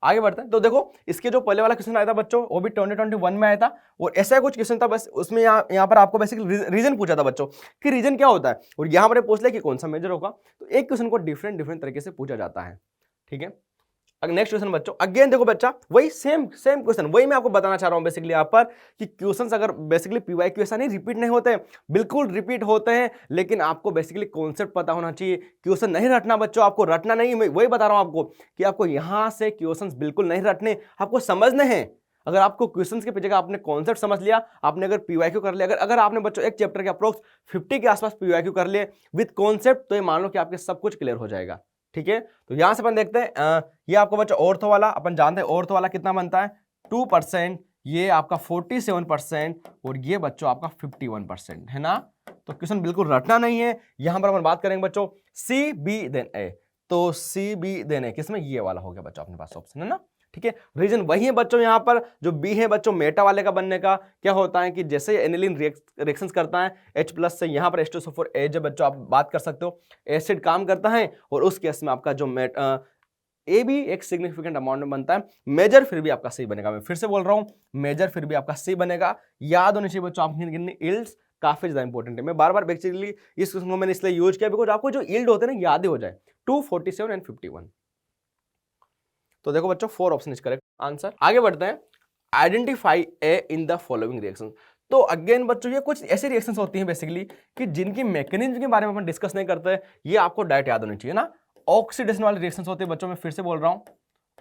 आगे बढ़ते हैं। तो देखो इसके जो पहले वाला क्वेश्चन आया था बच्चों, वो भी 2021 में आया था, और ऐसा कुछ क्वेश्चन था, बस उसमें यहाँ पर आपको बेसिकली रीजन पूछा था बच्चों कि रीजन क्या होता है, और यहाँ पर पूछ लिया कि कौन सा मेजर होगा। तो एक क्वेश्चन को डिफरेंट तरीके से पूछा जाता है। ठीक है, नेक्स्ट क्वेश्चन बच्चों, अगेन देखो बच्चा, वही सेम क्वेश्चन, वही मैं आपको बताना चाह रहा हूं बेसिकली यहाँ पर, कि क्वेश्चंस अगर बेसिकली पीवाईक्यू ऐसा नहीं रिपीट नहीं होते हैं, बिल्कुल रिपीट होते हैं, लेकिन आपको बेसिकली कॉन्सेप्ट पता होना चाहिए। क्वेश्चन नहीं रटना बच्चों, आपको रटना नहीं, मैं वही बता रहा हूं आपको कि आपको यहां से क्वेश्चंस बिल्कुल नहीं रटने, आपको समझने हैं। अगर आपको क्वेश्चंस के पीछे का आपने कॉन्सेप्ट समझ लिया, आपने अगर पीवाईक्यू कर लिया, अगर आपने बच्चों एक चैप्टर के अप्रोक्स 50 के आसपास पीवाईक्यू कर लिए विद कॉन्सेप्ट, तो ये मान लो कि आपके सब कुछ क्लियर हो जाएगा। ठीक है, तो यहां से अपन देखते हैं, ये आपको बच्चा ऑर्थो वाला, अपन जानते हैं ऑर्थो वाला कितना बनता है 2%, ये आपका 47%, और ये बच्चों आपका 51% है ना। तो क्वेश्चन बिल्कुल रटना नहीं है। यहां पर अपन बात करेंगे बच्चों सी बी देन ए, तो सी बी देन ए किसमें, ये वाला हो गया बच्चों अपने पास ऑप्शन, है ना। ठीक है, रीजन वही है बच्चों, यहां पर जो बी है बच्चों मेटा वाले का बनने का, क्या होता है कि जैसे एनिलीन रिएक्शंस करता है H+ से, यहां पर H2SO4 एज बच्चों आप बात कर सकते हो, एसिड काम करता है, और उस केस में आपका जो ए भी एक सिग्निफिकेंट अमाउंट में बनता है, मेजर फिर भी आपका सी बनेगा। मैं फिर से बोल रहा हूं, मेजर फिर भी आपका सी बनेगा। याद होनी चाहिए बच्चों आपकी इल्ड्स काफी ज्यादा इंपॉर्टेंट है। मैं बार बार बेसिकली इस क्वेश्चन को मैंने इसलिए यूज किया बिकॉज आपको जो इल्ड होते हैं ना याद ही हो जाए, 2, 47 एंड 51। तो देखो बच्चों 4 ऑप्शन इज करेक्ट आंसर। आगे बढ़ते हैं, identify A in the following reaction. तो अगेन बच्चों ये कुछ ऐसी रिएक्शंस होती हैं बेसिकली कि जिनकी मैकेनिज्म के बारे में अपन डिस्कस नहीं करते, ये आपको डायरेक्ट याद होनी चाहिए ना। ऑक्सीडेशन वाली रिएक्शंस होती है बच्चों, मैं फिर से बोल रहा हूं,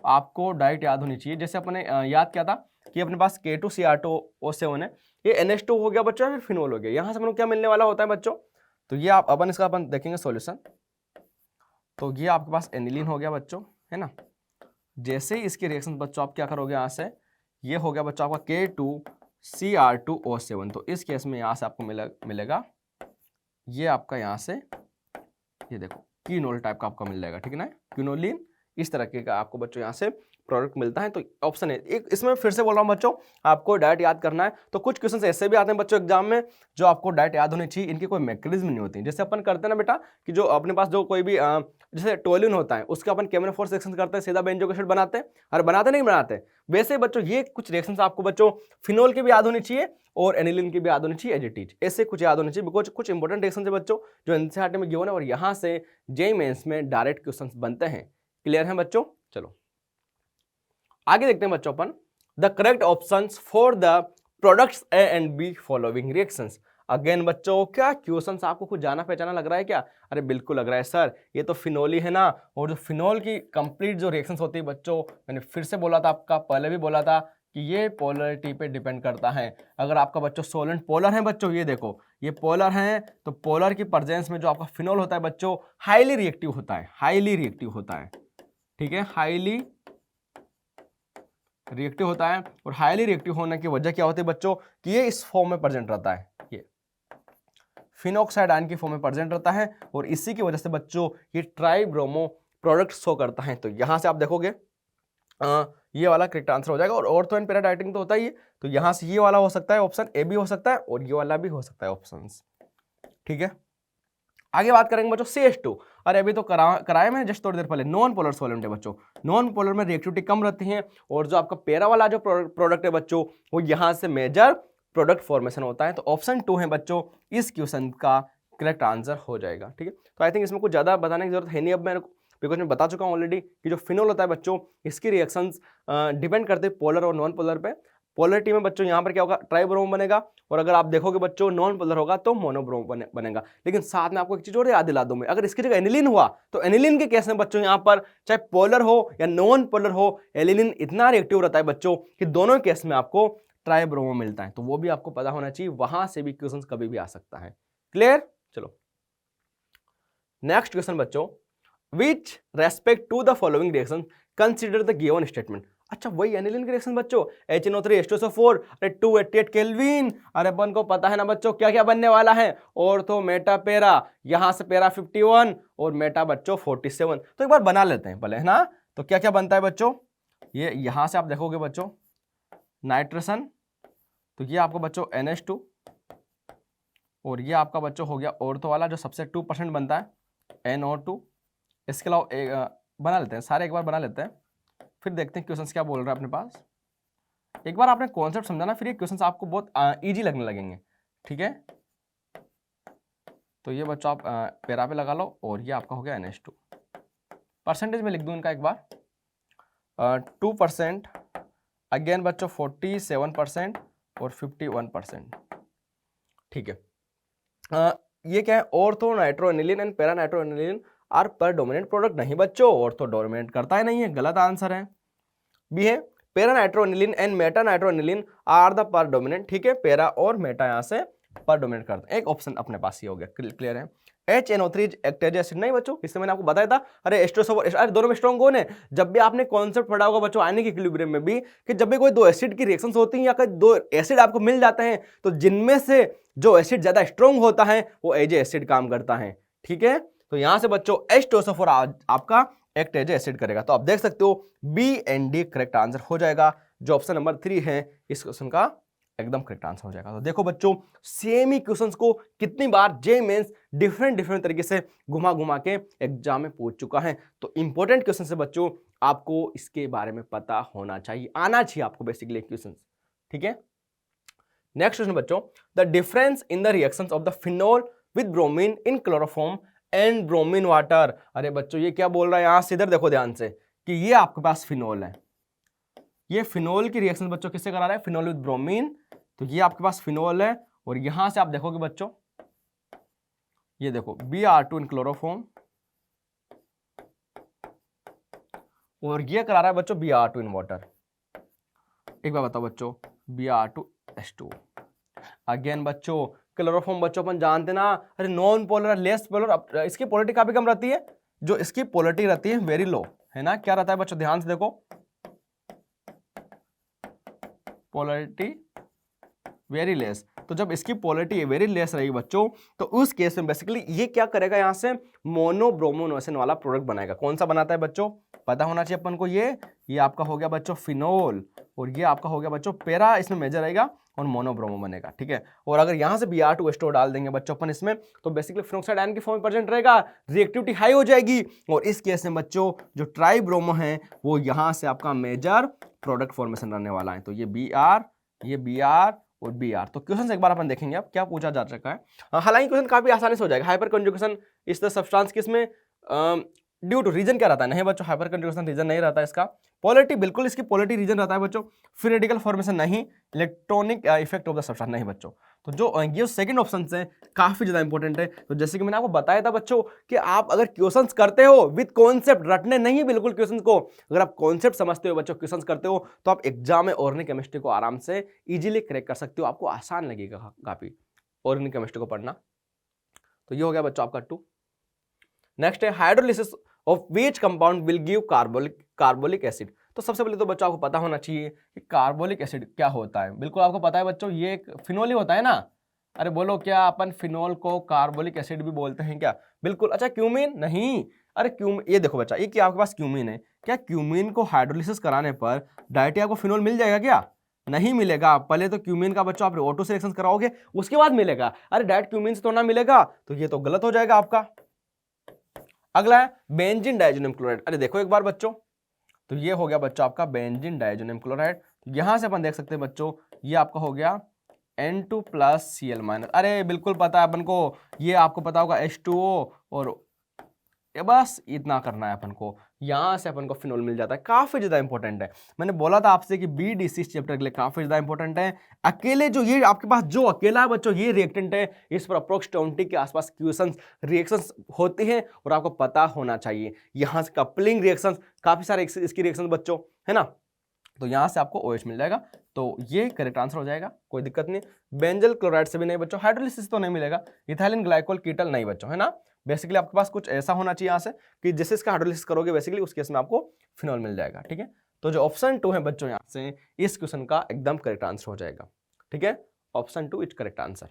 आपको डायरेक्ट याद होनी चाहिए। जैसे अपने याद किया था कि अपने पास K2Cr2O7 है, ये NH2 हो गया बच्चों, फिर फिनोल हो गया। यहां से अपन को क्या मिलने वाला होता है बच्चों, तो ये आप अपन इसका अपन देखेंगे सॉल्यूशन। तो ये आपके पास एनिलीन हो गया बच्चों, है ना। जैसे ही इसके रिएक्शन बच्चों आप क्या करोगे, यहां से ये हो गया बच्चों आपका K2Cr2O7। तो इस केस में यहां से आपको मिलेगा ये आपका यहां से, ये देखो क्विनोल टाइप का आपको मिल जाएगा, ठीक है ना, क्विनोलिन, इस तरह के का आपको बच्चों यहां से प्रोडक्ट मिलता है। तो ऑप्शन है एक, इसमें फिर से बोल रहा हूं बच्चों, आपको डायरेक्ट याद करना है। तो कुछ क्वेश्चन ऐसे भी आते हैं बच्चों एग्जाम में जो आपको डायरेक्ट याद होने चाहिए, इनकी कोई मैकेनिज्म नहीं होती। जैसे अपन करते हैं ना बेटा कि जो अपने पास जो कोई भी जैसे टोलिन होता है, उसका अपन केमिनो4 रिएक्शन करते हैं, सीधा बेंजोइक एसिड बनाते हैं, और बनाते नहीं बनाते। वैसे बच्चों ये कुछ रिएक्शंस आपको बच्चों फिनोल की भी याद होनी चाहिए और एनिलीन की भी याद होनी चाहिए, एज इट इज ऐसे कुछ याद होनी चाहिए, बिकॉज कुछ इंपॉर्टेंट रिएक्शन है बच्चों जो एनसीईआरटी में गिवन है, और यहाँ से जेईई मेंस में डायरेक्ट क्वेश्चन बनते हैं। क्लियर है बच्चों, चलो आगे देखते हैं बच्चों अपन the correct options for the products A and be following reactions. Again बच्चों क्या क्वेश्चंस आपको कुछ जाना पहचाना लग रहा है क्या? अरे बिल्कुल लग रहा है सर, ये तो फिनोल ही है ना। और जो फिनोल की कंप्लीट जो रिएक्शंस होती है बच्चों, मैंने फिर से बोला था, आपका पहले भी बोला था कि ये पोलरिटी पे डिपेंड करता है। अगर आपका बच्चों सोलेंट पोलर है बच्चों, ये देखो ये पोलर है, तो पोलर की प्रेजेंस में जो आपका फिनोल होता है बच्चों हाईली रिएक्टिव होता है, हाईली रिएक्टिव होता है, ठीक है, हाईली रिएक्टिव होता है। और हाईली रिएक्टिव होने की वजह क्या होती है बच्चों कि ये इस फॉर्म में प्रेजेंट रहता है, ये फिनोक्साइड आयन की फॉर्म में प्रेजेंट रहता है, और इसी की वजह से बच्चों ये ट्राइब्रोमो प्रोडक्ट शो करता है। तो यहां से आप देखोगे ये वाला करेक्ट आंसर हो जाएगा। और ऑर्थो एंड पैरा डाइटिंग तो होता ही है, तो यहां से ये वाला हो सकता है ऑप्शन ए भी हो सकता है, और ये वाला भी हो सकता है ऑप्शन, ठीक है। आगे बात करेंगे बच्चों CH2। अरे अभी तो कराया मैंने जस्ट थोड़ी देर पहले, नॉन पोलर सॉल्वेंट है बच्चों। नॉन पोलर में रिएक्टिविटी कम रहती है और जो आपका पैरा वाला जो प्रोडक्ट है बच्चों, वो यहां से मेजर प्रोडक्ट फॉर्मेशन होता है। तो ऑप्शन 2 है बच्चों इस क्वेश्चन का करेक्ट आंसर हो जाएगा। ठीक है, तो आई थिंक इसमें कुछ ज्यादा बताने की जरूरत है नहीं अब मैं, बिकॉज मैं बता चुका हूं ऑलरेडी कि जो फिनोल होता है बच्चों, इसकी रिएक्शंस डिपेंड करते हैं पोलर और नॉन पोलर पे। पोलरिटी में बच्चों यहाँ पर क्या होगा, ट्राइब्रोम बनेगा, और अगर आप देखोगे बच्चों नॉन पोलर होगा तो मोनोब्रोम बनेगा। लेकिन साथ में आपको एक चीज और याद दिला दूं मैं, अगर इसकी जगह एनिलीन हुआ तो एनिलीन के केस में बच्चों यहाँ पर चाहे पोलर हो या नॉन पोलर हो, एनिलीन इतना रिएक्टिव रहता है बच्चों कि दोनों केस में आपको ट्राइब्रोमो मिलता है। तो वो भी आपको पता होना चाहिए, वहां से भी क्वेश्चन कभी भी आ सकता है। क्लियर? चलो नेक्स्ट क्वेश्चन बच्चों, which respect to the following reaction consider the given statement. अच्छा वही एनिलीन की रिएक्शन बच्चों, HNO3 H2SO4, अरे 288 केल्विन। अरे अपन को पता है ना बच्चों क्या क्या बनने वाला है, और तो मेटा पेरा, यहां से पेरा 51 और मेटा बच्चों 47। तो एक बार बना लेते हैं पहले, है ना। तो क्या क्या बनता है बच्चों, ये यहां से आप देखोगे बच्चों नाइट्रेशन, तो ये आपको बच्चों NH2, और ये आपका बच्चों हो गया ऑर्थो वाला जो सबसे 2% बनता है NO2। इसके अलावा बना लेते हैं सारे, एक बार बना लेते हैं, फिर देखते हैं क्वेश्चंस क्या बोल रहा है अपने पास। एक बार आपने कॉन्सेप्ट समझाना, फिर ये क्वेश्चंस आपको बहुत इजी लगने लगेंगे। ठीक है, तो ये बच्चों आप पेरा पे लगा लो, और ये आपका हो गया NH2। परसेंटेज में लिख दूं इनका एक बार, 2%, अगेन बच्चों 47% और 51%। ठीक है, ये क्या है, ortho nitro aniline and para nitro aniline are predominant product. नहीं बच्चों, ऑर्थो डोमिनेट करता ही नहीं है, गलत आंसर है। बी है para nitro aniline and meta nitro aniline are the predominant. ठीक है, पैरा और मेटा यहां से पर डोमिनेट करते हैं। एक ऑप्शन अपने पास ये हो गया, क्लियर है। HNO3 एक्टेज एसिड नहीं बच्चों, इससे मैंने आपको बताया था। अरे H2SO4, अरे दोनों में स्ट्रॉन्ग कौन है। जब भी आपने कॉन्सेप्ट पढ़ा होगा बच्चों आयनिक इक्विलिब्रियम में भी, कि जब भी कोई दो एसिड की रिएक्शंस होती हैं या कोई दो एसिड आपको मिल जाते हैं, तो जिनमें से जो एसिड ज्यादा स्ट्रॉन्ग होता है वो एज एसिड काम करता है। ठीक है, तो यहां से बच्चों H2SO4 आपका एक्ट एज एसिड करेगा। तो आप देख सकते हो B and D correct answer हो जाएगा। जो ऑप्शन नंबर 3 है इस क्वेश्चन का एकदम करेक्ट आंसर हो जाएगा। तो देखो बच्चों, सेम ही क्वेश्चंस को कितनी बार जे मेंस डिफरेंट तरीके से घुमा घुमा के एग्जाम में पूछ चुका है। तो इंपॉर्टेंट क्वेश्चन है बच्चों, आपको इसके बारे में पता होना चाहिए, आना चाहिए आपको बेसिकली क्वेश्चन। ठीक है, नेक्स्ट क्वेश्चन बच्चों, the difference in the reactions of the phenol with bromine in chloroform and bromine water. अरे बच्चों ये क्या बोल रहा है, यहां से इधर देखो ध्यान से, कि ये आपके पास फिनोल है, ये फिनोल की रिएक्शन बच्चों किससे करा रहा है, फिनोल विद ब्रोमीन। तो ये आपके पास फिनोल है, और यहां से आप देखोगे बच्चों, ये देखो Br2 इन क्लोरोफॉर्म, और ये करा रहा है बच्चों Br2 इन वाटर। एक बार बताओ बच्चों, Br2H2। अगेन बच्चों क्लोरोफॉर्म बच्चों अपन जानते ना, अरे नॉन पोलर लेस पोलर, इसकी पोलरिटी काफी कम रहती है, जो इसकी पोलरिटी रहती है वेरी लो, है ना। क्या रहता है बच्चों, ध्यान से देखो, पोलरिटी वेरी लेस। तो जब इसकी पोलरिटी वेरी लेस रहेगी बच्चों, तो उस केस में बेसिकली ये क्या करेगा, यहां से मोनोब्रोमोनोएसिन वाला प्रोडक्ट बनाएगा। कौन सा बनाता है बच्चों, पता होना चाहिए अपन को। ये आपका हो गया बच्चों फिनोल, और ये आपका हो गया बच्चों पेरा, इसमें मेजर रहेगा और मोनोब्रोमो बनेगा। ठीक है, और अगर यहां से Br2H2 डाल देंगे बच्चों अपन इसमें, तो बेसिकली फिनोक्साइड आयन की फॉर्म में प्रेजेंट रहेगा, रिएक्टिविटी हाई हो जाएगी, और इस केस में बच्चों जो ट्राइब्रोमो है वो यहां से आपका मेजर प्रोडक्ट फॉर्मेशन रहने वाला है। तो ये Br, ये Br और Br। तो क्वेश्चन एक बार अपन देखेंगे अब क्या पूछा जा चुका है। हालांकि क्वेश्चन काफी आसानी से हो जाएगा। हाइपर कंजुगेशन इस द सब्सटेंस किसमें ड्यू टू, रीजन क्या रहता है, नहीं बच्चों हाइपर कंजुगेशन रीजन नहीं रहता है इसका। पोलरिटी बिल्कुल इसकी पोलरिटी रीजन रहता है बच्चों। फ्री रेडिकल फॉर्मेशन नहीं, electronic effect of the substance नहीं बच्चों। तो जो ये सेकंड ऑप्शन है काफी ज्यादा इंपॉर्टेंट है। तो जैसे कि मैंने आपको बताया था बच्चों कि आप अगर क्वेश्चंस करते हो विद कॉन्सेप्ट, रटने नहीं बिल्कुल क्वेश्चंस को, अगर आप कॉन्सेप्ट समझते हो बच्चों, क्वेश्चंस करते हो, तो आप एग्जाम में ऑर्गेनिक केमिस्ट्री को आराम से इजीली क्रैक कर सकते हो। आपको आसान लगेगा काफी ऑर्गेनिक केमिस्ट्री को पढ़ना। तो ये हो गया बच्चों आपका 2। नेक्स्ट है hydrolysis of which compound will give carbolic acid. तो सबसे पहले तो बच्चों आपको पता होना चाहिए कि कार्बोलिक एसिड क्या होता है। बिल्कुल आपको पता है बच्चों, ये एक फिनोल ही होता है ना। अरे बोलो, क्या अपन फिनोल को कार्बोलिक एसिड भी बोलते हैं क्या? बिल्कुल। अच्छा क्यूमीन नहीं, अरे ये देखो बच्चा, ये क्या आपके पास क्यूमीन है, क्या क्यूमीन को हाइड्रोलिसिस कराने पर डायरेक्टली आपको फिनोल मिल जाएगा क्या? नहीं मिलेगा। पहले तो क्यूमीन का बच्चों आप O2 से रिएक्शन कराओगे, उसके बाद मिलेगा। अरे डायरेक्ट क्यूमीन से तो ना मिलेगा, तो ये तो गलत हो जाएगा आपका। अगला है बेंजीन डाइजोनियम क्लोराइड। अरे देखो एक बार बच्चों, तो ये हो गया बच्चों आपका बेंजीन डाइजोनियम क्लोराइड। यहां से अपन देख सकते हैं बच्चों, ये आपका हो गया N2 प्लस Cl-। अरे बिल्कुल पता है अपन को, ये आपको पता होगा H2O, और ये बस इतना करना है अपन को, यहां से अपन को फिनोल मिल जाता है। काफी ज्यादा इंपॉर्टेंट है, मैंने बोला था आपसे कि BDC चैप्टर के लिए काफी ज्यादा इंपॉर्टेंट है। अकेले जो ये आपके पास जो अकेला है बच्चों ये रिएक्टेंट है, इस पर अप्रोक्स 20 के आसपास क्वेश्चंस रिएक्शंस होते हैं और आपको पता होना चाहिए। यहां से कपलिंग रिएक्शंस, काफी सारे इसकी रिएक्शंस बच्चों, है ना। तो यहां से आपको OH मिल जाएगा, तो ये करेक्ट आंसर हो जाएगा, कोई दिक्कत नहीं। बेंजल क्लोराइड से भी नहीं बच्चों, हाइड्रोलिसिस तो नहीं मिलेगा। इथाइलिन ग्लाइकोल कीटल नहीं बच्चों, है ना। बेसिकली आपके पास कुछ ऐसा होना चाहिए यहां से कि जैसे इसका हाइड्रोलिसिस करोगे बेसिकली उस केस में आपको फिनोल मिल जाएगा, ठीक है। तो जो ऑप्शन 2 है बच्चों यहां से इस क्वेश्चन का एकदम करेक्ट आंसर हो जाएगा, ठीक है। Option 2 is correct answer.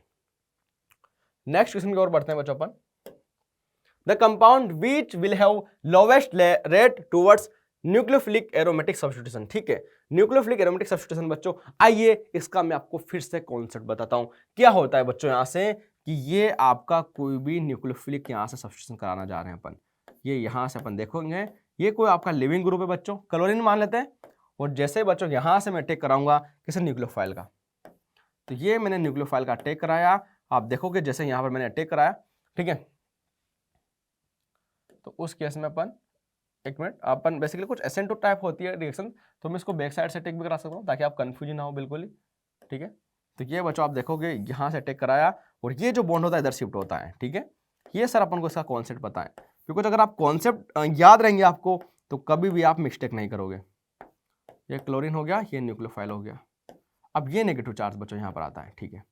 Next question की ओर बढ़ते हैं बच्चों अपन। The compound which will have lowest rate towards nucleophilic aromatic substitution, ठीक है। न्यूक्लियोफिलिक एरोमेटिक सब्स्टिट्यूशन बच्चों, आइए इसका मैं आपको फिर से कॉन्सेप्ट बताता हूं। क्या होता है बच्चों यहां से कि ये आपका कोई भी न्यूक्लियोफिलिक यहां से सब्स्टिट्यूशन कराना जा रहे हैं अपन, ये यहां से अपन देखोगे, ये कोई आपका लिविंग ग्रुप है बच्चों, क्लोरीन मान लेते हैं। और जैसे बच्चों यहां से मैं टेक कराऊंगा किसी न्यूक्लियोफाइल का, तो ये मैंने न्यूक्लियोफाइल का टेक कराया, आप देखोगे जैसे यहां पर मैंने टेक कराया, ठीक है। तो उस केस में अपन, एक मिनट, अपन बेसिकली कुछ एसेंटो टाइप होती है रिएक्शन, तो मैं इसको बैक साइड से टेक भी करा सकता हूँ ताकि आप कंफ्यूजन ना हो बिल्कुल ही, ठीक है। तो ये बच्चों आप देखोगे यहाँ से टेक कराया और ये जो बॉन्ड होता है इधर शिफ्ट होता है, ठीक है। ये सर अपन को इसका कॉन्सेप्ट पता है, क्योंकि अगर आप कॉन्सेप्ट याद रहेंगे आपको तो कभी भी आप मिस्टेक नहीं करोगे। ये क्लोरीन हो गया, ये न्यूक्लियोफाइल हो गया। अब ये नेगेटिव चार्ज बच्चों यहाँ पर आता है, ठीक है।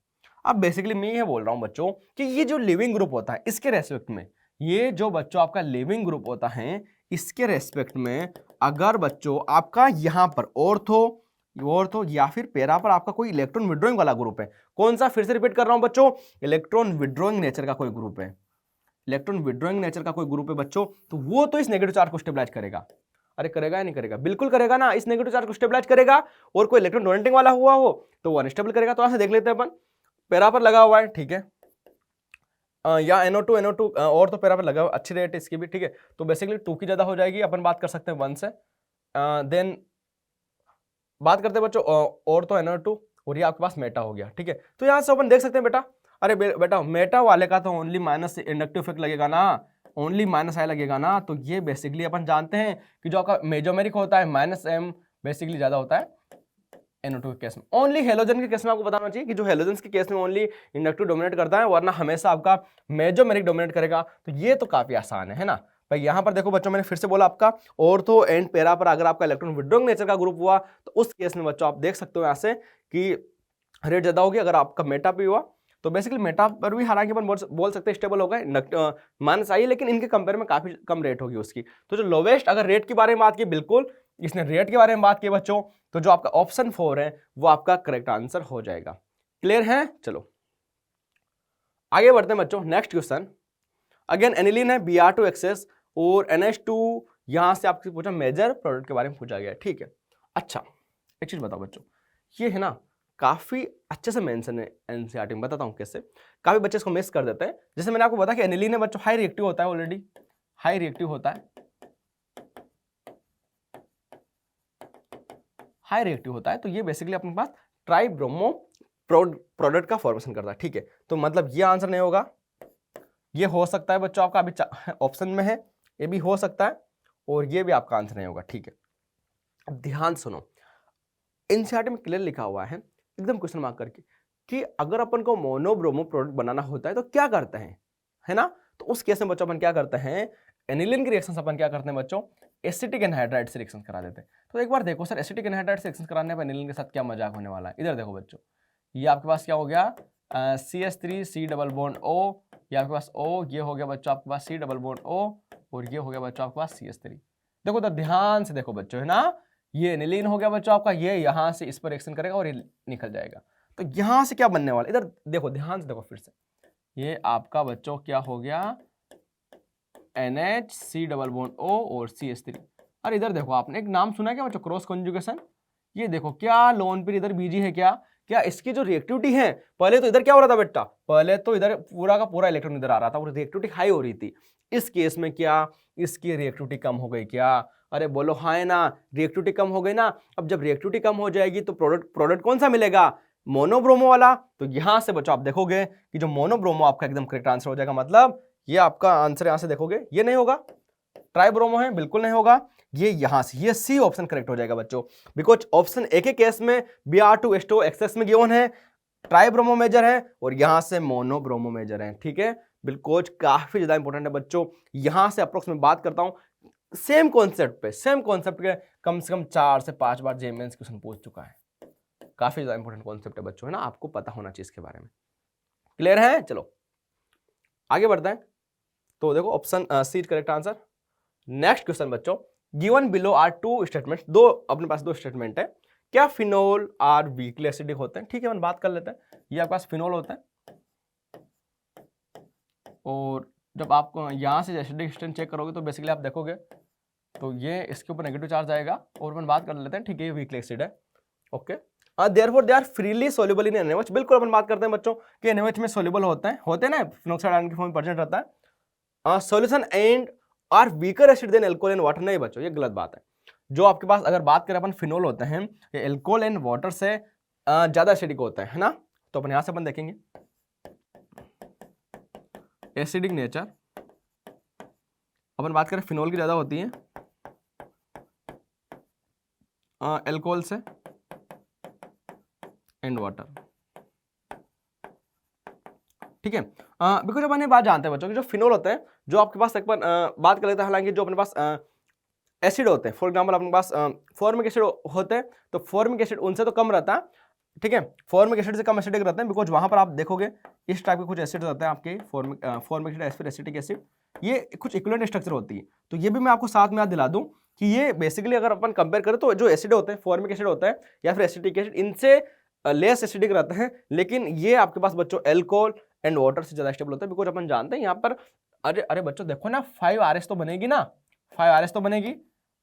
अब बेसिकली मैं ये बोल रहा हूँ बच्चों कि ये जो लिविंग ग्रुप होता है इसके रेस्पेक्ट में, ये जो बच्चों आपका लिविंग ग्रुप होता है इसके रेस्पेक्ट में, अगर बच्चों आपका यहाँ पर ऑर्थो या फिर पैरा पर आपका कोई इलेक्ट्रॉन विड्रॉइंग वाला ग्रुप है, कौन सा, फिर से रिपीट कर रहा हूं बच्चों, इलेक्ट्रॉन विड्रॉइंग नेचर का कोई ग्रुप है, इलेक्ट्रॉन विड्रॉइंग नेचर का कोई ग्रुप है बच्चों, तो वो तो इस नेगेटिव चार्ज को स्टेबलाइज करेगा। अरे करेगा या नहीं करेगा, बिल्कुल करेगा ना, इस नेगेटिव चार्ज को स्टेबलाइज करेगा। और कोई इलेक्ट्रॉन डोनेटिंग वाला हुआ हो तो वो अनस्टेबल करेगा। तो ऐसे देख लेते हैं अपन, पैरा पर लगा हुआ है, ठीक है, या NO2 और तो पैरा पर लगा हुआ, अच्छी रेट है इसकी भी, ठीक है। तो बेसिकली 2 की ज्यादा हो जाएगी, अपन बात कर सकते हैं 1 से। देन बात करते हैं बच्चों और तो NO2 और ये आपके पास मेटा हो गया, ठीक है। तो यहां से अपन देख सकते हैं बेटा, अरे बेटा मेटा वाले का तो ओनली माइनस इंडक्टिव इफेक्ट लगेगा ना, ओनली माइनस आई लगेगा ना। तो ये बेसिकली अपन जानते हैं कि जो आपका मेजोमेरिक होता है -m बेसिकली ज्यादा होता है NO2 के केस में। ओनली हेलोजन के केस में आपको बताना चाहिए कि जो हेलोजन के केस में ओनली इंडक्टिव डोमिनेट करता है, वरना हमेशा आपका मेजोमेरिक डोमिनेट करेगा। तो ये तो काफी आसान है ना भाई। यहां पर देखो बच्चों, मैंने फिर से बोला आपका ऑर्थो एंड पैरा पर अगर आपका इलेक्ट्रॉन विड्रॉइंग नेचर का ग्रुप हुआ तो उस केस में बच्चों आप देख सकते हो यहां से कि रेट ज्यादा होगी। अगर आपका मेटा भी हुआ तो बेसिकली मेटा पर भी हालांकि अपन बोल सकते हैं स्टेबल होगा, माइनस आई, लेकिन इनके कंपेयर में काफी कम रेट होगी उसकी। तो जो लोवेस्ट, अगर रेट के बारे में बात की, बिल्कुल इसने रेट के बारे में बात की बच्चों, तो जो आपका ऑप्शन 4 है वो आपका करेक्ट आंसर हो जाएगा। क्लियर है, चलो आगे बढ़ते हैं बच्चों। नेक्स्ट क्वेश्चन, अगेन एनिलीन है, Br2 एक्सेस और NH2, यहां से आपसे पूछा मेजर प्रोडक्ट के बारे में पूछा गया, ठीक है। अच्छा एक चीज बताओ बच्चों, ये है ना काफी अच्छे से मेंशन है एनसीईआरटी में, बताता हूं कैसे। काफी बच्चे इसको मिस कर देते हैं। जैसे मैंने आपको बताया कि एनिलीन है बच्चों, हाई रिएक्टिव होता है, ऑलरेडी हाई रिएक्टिव होता है, हाई रिएक्टिव होता है। तो ये बेसिकली अपने पास ट्राइब्रोमो प्रोडक्ट का फॉर्मेशन करता है, ठीक है। तो मतलब ये आंसर नहीं होगा, ये हो सकता है बच्चों आपका अभी ऑप्शन में है, ये भी हो सकता है, और ये भी आपका आंसर नहीं होगा, ठीक है। अब ध्यान सुनो, एनसीईआरटी में क्लियर लिखा हुआ है एकदम क्वेश्चन मार्क करके कि अगर अपन को मोनोब्रोमो प्रोडक्ट बनाना होता है तो क्या करते हैं, है ना। तो उस केस में बच्चों अपन क्या करते हैं, एनिलीन की रिएक्शन अपन क्या करते हैं बच्चों, एसिटिक एनहाइड्राइड से रिएक्शन करा देते हैं। तो एक बार देखो सर, एसिटिक एनहाइड्राइड से रिएक्शन कराने पर एनिलीन के साथ क्या मजाक होने वाला है। इधर देखो बच्चों, ये आपके पास क्या हो गया, CH3 C double bond O, ये आपके पास O, ये हो गया बच्चों आपके पास C डबल बॉन्ड O, और ये हो गया बच्चों आपके पास CH3। देखो तो ध्यान से देखो बच्चों, है ना, ये एनिलीन हो गया बच्चों आपका, ये यहां से इस पर रिएक्शन करेगा और ये निकल जाएगा। तो यहां से क्या बनने वाला, इधर देखो ध्यान से देखो फिर से, ये आपका बच्चों क्या हो गया, NH C double bond O और CH3। और इधर देखो, आपने एक नाम सुना क्या बच्चों, क्रॉस कॉन्जुगेशन। ये देखो क्या लोन पे इधर बीजी है, क्या क्या इसकी जो रिएक्टिविटी है, पहले तो इधर क्या हो रहा था बेटा, पहले तो इधर पूरा का पूरा इलेक्ट्रॉन इधर आ रहा था और रिएक्टिविटी हाई हो रही थी। इस केस में क्या इसकी रिएक्टिविटी कम हो गई क्या? अरे बोलो हाँ है ना, रिएक्टिविटी कम हो गई ना। अब जब रिएक्टिविटी कम हो जाएगी तो प्रोडक्ट कौन सा मिलेगा? मोनोब्रोमो वाला। तो यहां से बच्चों आप देखोगे कि जो मोनोब्रोमो आपका एकदम करेक्ट आंसर हो जाएगा। मतलब ये आपका आंसर यहां से देखोगे ये नहीं होगा, ट्राइब्रोमो है, बिल्कुल नहीं होगा। ये यहां से ये सी ऑप्शन करेक्ट हो जाएगा बच्चों, बिकॉज ऑप्शन ए के केस में Br2H2O एक्सेस में गिवन है, ट्राइब्रोमो मेजर है और यहां से मोनोब्रोमो मेजर है। ठीक है, बिल्कुल काफी ज्यादा इंपॉर्टेंट है बच्चों। यहां से अप्रोक्स में बात करता हूं सेम कॉन्सेप्ट पे, सेम कॉन्सेप्ट के कम से कम 4 से 5 बार जेमेंस क्वेश्चन पूछ चुका है। काफी ज्यादा इंपॉर्टेंट कॉन्सेप्ट है बच्चों, है ना, आपको पता होना चाहिए इसके बारे में। क्लियर है? चलो आगे बढ़ते हैं। तो देखो option C correct answer. Next question बच्चों, given below are two statement, दो अपने पास दो स्टेटमेंट है। क्या फिनोल आर वीकली एसिडिक होते हैं? ठीक है, हम बात कर लेते हैं। ये आपके पास फिनोल होता है और जब आप यहां से एसिडिक स्ट्रेंथ चेक करोगे तो बेसिकली आप देखोगे तो ये इसके ऊपर नेगेटिव चार्ज आएगा और अपन बात कर लेते हैं। ठीक है, ये वीकली एसिड है। Okay, therefore they are freely soluble in NaOH। बिल्कुल अपन बात करते हैं बच्चों कि NaOH में सोल्यूबल होते हैं ना, फिनोक्साइड आयन की फॉर्म में प्रेजेंट रहता है। Solution and are weaker acid than alcohol and water. नहीं बच्चों, ये गलत बात है। जो आपके पास अगर बात करें अपन फिनोल होते हैं, ये अल्कोहल एंड वाटर से ज्यादा एसिडिक होता है ना। तो अपन यहां से अपन देखेंगे एसिडिक नेचर, अपन बात करें फिनोल की ज्यादा होती है अल्कोहल से एंड वाटर। ठीक है, बिकॉज अपन ये बात जानते हैं बच्चों कि जो फिनोल होते हैं, जो आपके पास एक बार बात कर लेते हैं, हालांकि जो अपने पास एसिड होते हैं, फॉर एग्जांपल अपने पास फॉर्मिक एसिड होते हैं, तो फॉर्मिक एसिड उनसे तो कम रहता है। ठीक है, फॉर्मिक एसिड से कम एसिडिक रहते हैं, बिकॉज वहां पर आप देखोगे इस टाइप के कुछ एसिड रहते हैं आपके, फॉर्मिक एसिड, एसिटिक एसिड, ये कुछ इक्विवेलेंट स्ट्रक्चर होती है। तो ये भी मैं आपको साथ में याद दिला दूं कि ये बेसिकली अगर अपन कंपेयर करें तो जो एसिड होते हैं, फॉर्मिक एसिड होता है या फिर एसिटिक एसिड, इनसे लेस एसिडिक रहते हैं, लेकिन ये आपके पास बच्चों अल्कोहल एंड वाटर से ज्यादा स्टेबल होता है। बिकॉज अपन जानते हैं यहाँ पर, अरे बच्चों देखो ना 5RS तो बनेगी ना, 5RS तो बनेगी।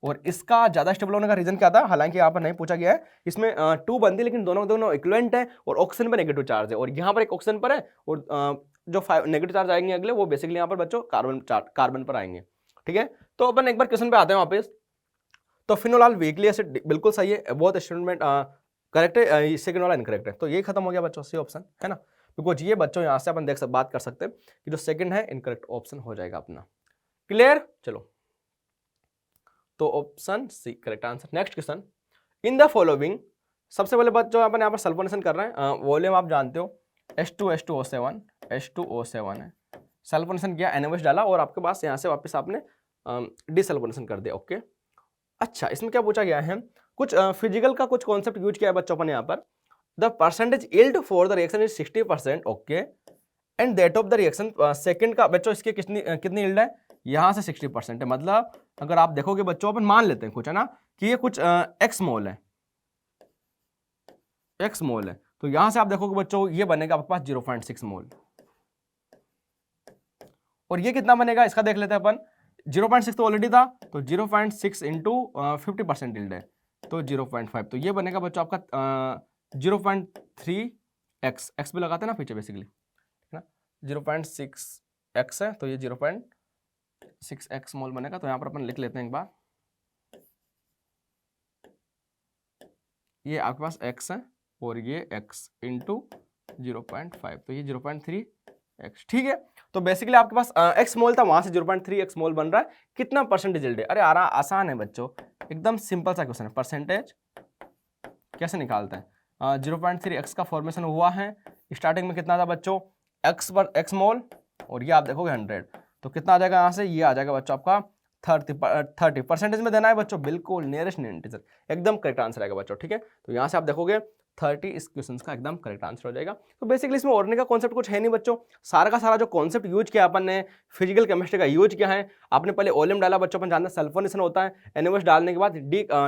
और इसका ज्यादा स्टेबल होने का रीजन क्या था? हालांकि यहाँ पर नहीं पूछा गया है, इसमें 2 बनती, लेकिन दोनों इक्विवेलेंट है और ऑक्सीजन पर नेगेटिव चार्ज है और यहाँ पर एक ऑक्सीजन पर है और जो 5 नेगेटिव चार्ज आएंगे अगले, वो बेसिकली यहाँ पर बच्चों कार्बन पर आएंगे। ठीक है, तो अपन एक बार क्वेश्चन पे आते हैं वापस। तो फिनोल वीकली एसिड बिल्कुल सही है, बहुत स्टेटमेंट करेक्ट है, सेकंड वाला इनकरेक्ट है। तो ये खत्म हो गया बच्चों, सी ऑप्शन है ना। बिकॉज ये बच्चों यहाँ से अपन बात कर सकते हैं कि जो सेकंड है इनकरेक्ट ऑप्शन हो जाएगा अपना। क्लियर? चलो, तो option C correct answer. Next question, in the following, सबसे पहले बच्चों अपन यहाँ पर सल्फोनेशन कर रहे हैं। वॉल्यूम आप जानते हो H2H2O7 H2O7 है, सल्फोनेशन किया, NaOH डाला और आपके पास यहाँ से वापस आपने डिसल्फोनेशन कर दिया। ओके, अच्छा इसमें क्या पूछा गया है, कुछ फिजिकल का कुछ कॉन्सेप्ट यूज किया है बच्चों अपन यहाँ पर। The percentage yield for the reaction is 60%। Okay, and that of the reaction, second का बच्चों इसके कितनी यील्ड है? यहाँ से 60% है। मतलब अगर आप देखोगे बच्चों, अपन मान लेते हैं कुछ है ना कि ये कुछ x मोल है, x मोल है, तो यहां से आप देखोगे बच्चों ये बनेगा आपके पास 0.6 मोल। और ये कितना बनेगा इसका देख लेते हैं अपन। 0.6 तो ऑलरेडी था, तो 0.6 इंटू 50% यील्ड है तो 0.5, तो ये बनेगा बच्चों आपका 0.3x, x भी लगाते हैं ना पीछे बेसिकली, है ना। 0.6x है तो ये 0.6x मोल बनेगा। तो यहाँ पर अपन लिख लेते हैं एक बार, ये आपके पास x है और ये x इंटू 0.5, तो ये 0.3x। ठीक है, तो बेसिकली आपके पास x मोल था, वहां से 0.3x मोल बन रहा है। कितना परसेंटेज यील्ड है? अरे आसान है बच्चों, एकदम सिंपल सा क्वेश्चन है। परसेंटेज कैसे निकालते हैं? 0.3x का फॉर्मेशन हुआ है, स्टार्टिंग में कितना था बच्चों? x मोल, और ये आप देखोगे 100, तो कितना आ जाएगा यहाँ से? ये आ जाएगा बच्चों आपका 30 परसेंटेज में देना है बच्चों, बिल्कुल नियरेस्ट इंटीजर, एकदम करेक्ट आंसर आएगा बच्चों। ठीक है, तो यहाँ से आप देखोगे 30 इस क्वेश्चन का एकदम करेक्ट आंसर हो जाएगा। तो बेसिकली इसमें और का कॉन्सेप्ट कुछ है नहीं बच्चों, सारा का सारा जो कॉन्सेप्ट यूज किया अपन ने फिजिकल केमिस्ट्री का यूज किया है। आपने पहले ओलियम डाला बच्चों, अपन जानते हैं सल्फोनेशन होता है, NaOH डालने के बाद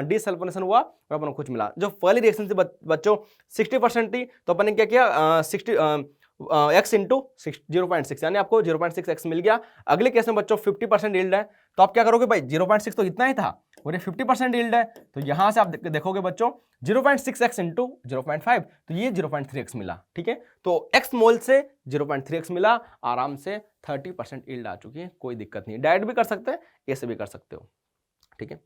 डी सल्फोनेशन हुआ और अपन को कुछ मिला। जो पहली रिएक्शन थी बच्चों 60% थी, तो अपन ने क्या किया 60 x इंटू 0.6, यानी आपको 0.6x मिल गया। अगले केस में बच्चों 50% यील्ड है, तो आप क्या करोगे भाई 0.6 तो इतना ही था, और ये 50% यील्ड है, तो यहां से आप देखोगे बच्चों 0.6x इंटू 0.5, तो ये 0.3x मिला। ठीक है, तो x मोल से 0.3x मिला, आराम से 30% यील्ड आ चुकी है, कोई दिक्कत नहीं। डायरेक्ट भी कर सकते हैं, ऐसे भी कर सकते हो। ठीक है,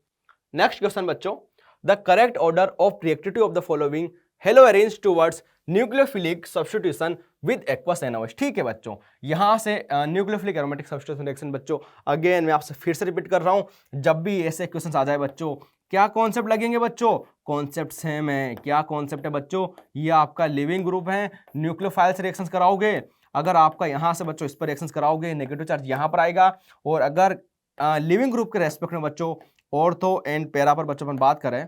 नेक्स्ट क्वेश्चन बच्चों, the correct order of reactivity of the following hello arrange towards nucleophilic substitution with aqueous NaOH। ठीक है बच्चों, यहां से न्यूक्लियोफिलिक एरोमेटिक सब्स्टिट्यूशन रिएक्शन बच्चों, अगेन मैं आपसे फिर से रिपीट कर रहा हूं, जब भी ऐसे क्वेश्चन आ जाए बच्चों, क्या कॉन्सेप्ट लगेंगे बच्चों? कॉन्सेप्ट सेम है। क्या कॉन्सेप्ट है बच्चों? ये आपका लिविंग ग्रुप है, न्यूक्लियोफाइल से रिएक्शंस कराओगे। अगर आपका यहां से बच्चों इस पर रिएक्शंस कराओगे, नेगेटिव चार्ज यहां पर आएगा। और अगर लिविंग ग्रुप के रेस्पेक्ट में बच्चों ऑर्थो एंड पैरा पर बच्चों अपन बात करें,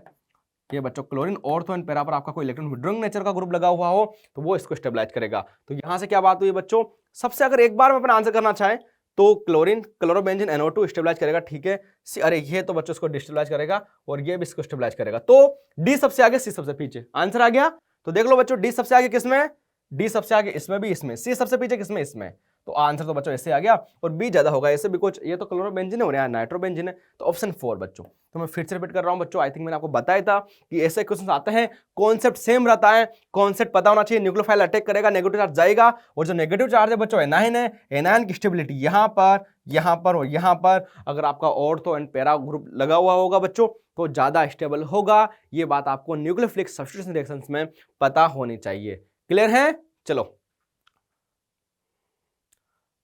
ये बच्चों क्लोरीन ऑर्थो एंड पैरा पर आपका कोई इलेक्ट्रॉन विड्रॉइंग नेचर का ग्रुप लगा हुआ हो तो वो इसको स्टेबलाइज करेगा। तो यहां से क्या बात हुई बच्चों, सबसे अगर एक बार में अपन आंसर करना चाहें तो क्लोरीन क्लोरोबेंजीन NO2 स्टेबलाइज करेगा। ठीक है, अरे ये तो बच्चों इसको डिस्टेबलाइज करेगा और ये भी इसको स्टेबलाइज करेगा। तो डी सबसे आगे, सी सबसे पीछे, आंसर आ गया। तो देख लो बच्चों, डी सबसे आगे किसमें? डी सबसे आगे इसमें भी, इसमें। सी सबसे पीछे किसमें? इसमें। तो आंसर तो बच्चों ऐसे आ गया, और बी ज्यादा होगा ऐसे भी कुछ, ये तो क्लोरोबेंजीन है और यहाँ नाइट्रोबेंजीन है, तो ऑप्शन 4 बच्चों। तो मैं फिर से रिपीट कर रहा हूं बच्चों, आई थिंक मैंने आपको बताया था कि ऐसे क्वेश्चन आते हैं, कॉन्सेप्ट सेम रहता है, कॉन्सेप्ट पता होना चाहिए। न्यूक्लियोफाइल अटैक करेगा, नेगेटिव चार्ज जाएगा, और जो नेगेटिव चार्ज है बच्चों एनायन है, एनायन की स्टेबिलिटी यहां पर, यहां पर और यहां पर, अगर आपका ऑर्थो एंड पैरा ग्रुप लगा हुआ होगा बच्चों तो ज्यादा स्टेबल होगा। ये बात आपको न्यूक्लियोफिलिक सब्स्टिट्यूशन रिएक्शंस में पता होनी चाहिए। क्लियर है? चलो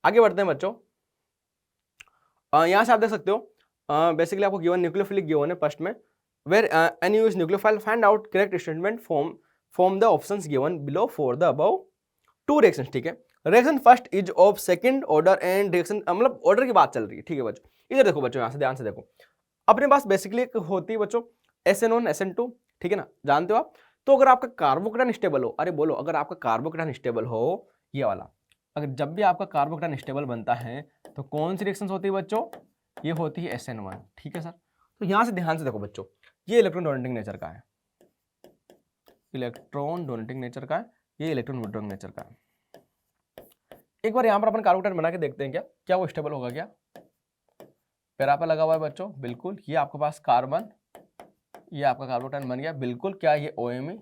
आगे बढ़ते हैं बच्चों। यहां से आप देख सकते हो, बेसिकली आपको गिवन न्यूक्लियोफिलिक गिवन है फर्स्ट में, where NaOH is nucleophile, find out correct statement from the options given below for the above two reactions. ठीक है, reaction first is of second order and reaction, मतलब ऑर्डर की बात चल रही है। ठीक है बच्चों, इधर देखो बच्चों, यहां से ध्यान से देखो, अपने पास बेसिकली एक होती है बच्चों SN1 SN2, ठीक है ना, जानते हो आप। तो अगर आपका कार्बोकेटाइन स्टेबल हो, अरे बोलो, अगर आपका कार्बोकेटाइन स्टेबल हो, ये वाला, अगर जब भी आपका कार्बोकेटाइन स्टेबल बनता है तो कौन सी रिएक्शंस होती है बच्चों? ये होती है SN1। ठीक है सर, तो यहां से ध्यान से देखो बच्चों, ये इलेक्ट्रॉन डोनेटिंग नेचर का है, इलेक्ट्रॉन डोनेटिंग नेचर का है, ये इलेक्ट्रॉन विड्रॉइंग नेचर का है। एक बार यहां पर अपन कार्बोकेटाइन बना के देखते हैं, क्या वो स्टेबल होगा? क्या पैरा पे लगा हुआ है बच्चों? बिल्कुल। ये आपके पास कार्बन, ये आपका कार्बोकेटाइन बन गया, बिल्कुल। क्या ये OMe?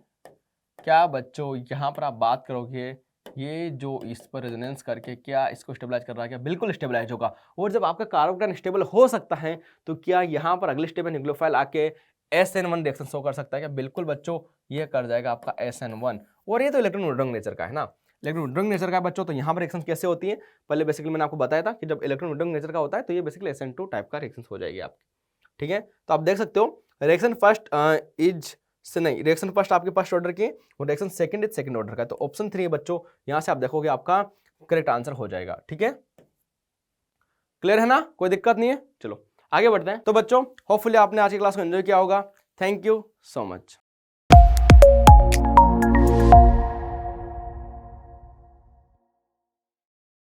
क्या बच्चों यहां पर आप बात करोगे, ये जो इस पर रेजोनेंस करके क्या इसको स्टेबलाइज कर रहा है? क्या बिल्कुल स्टेबलाइज होगा। और जब आपका कार्बोकेटाइन स्टेबल हो सकता है तो क्या यहाँ पर अगले स्टेप में न्यूक्लियोफाइल आके SN1 रिएक्शन शो कर सकता है? क्या बिल्कुल बच्चों, ये कर जाएगा आपका SN1। और ये तो इलेक्ट्रॉन विड्रॉइंग नेचर का है ना, इलेक्ट्रॉन विड्रॉइंग नेचर का है बच्चों। तो यहाँ पर रिएक्शन कैसे होती है, पहले बेसिकली मैंने आपको बताया था कि जब इलेक्ट्रॉन विड्रॉइंग नेचर का होता है तो ये बेसिकली SN2 टाइप का रिएक्शन हो जाएगी आपकी। ठीक है, तो आप देख सकते हो रिएक्शन फर्स्ट इज से नहीं, रिएक्शन फर्स्ट आपके फर्स्ट ऑर्डर की और reaction second is second order का, तो ऑप्शन 3 है बच्चों। यहां से आप देखोगे आपका करेक्ट आंसर हो जाएगा। ठीक है, क्लियर है ना, कोई दिक्कत नहीं है। चलो आगे बढ़ते हैं। तो बच्चों होपफुली आपने आज की क्लास को एंजॉय किया होगा। Thank you so much.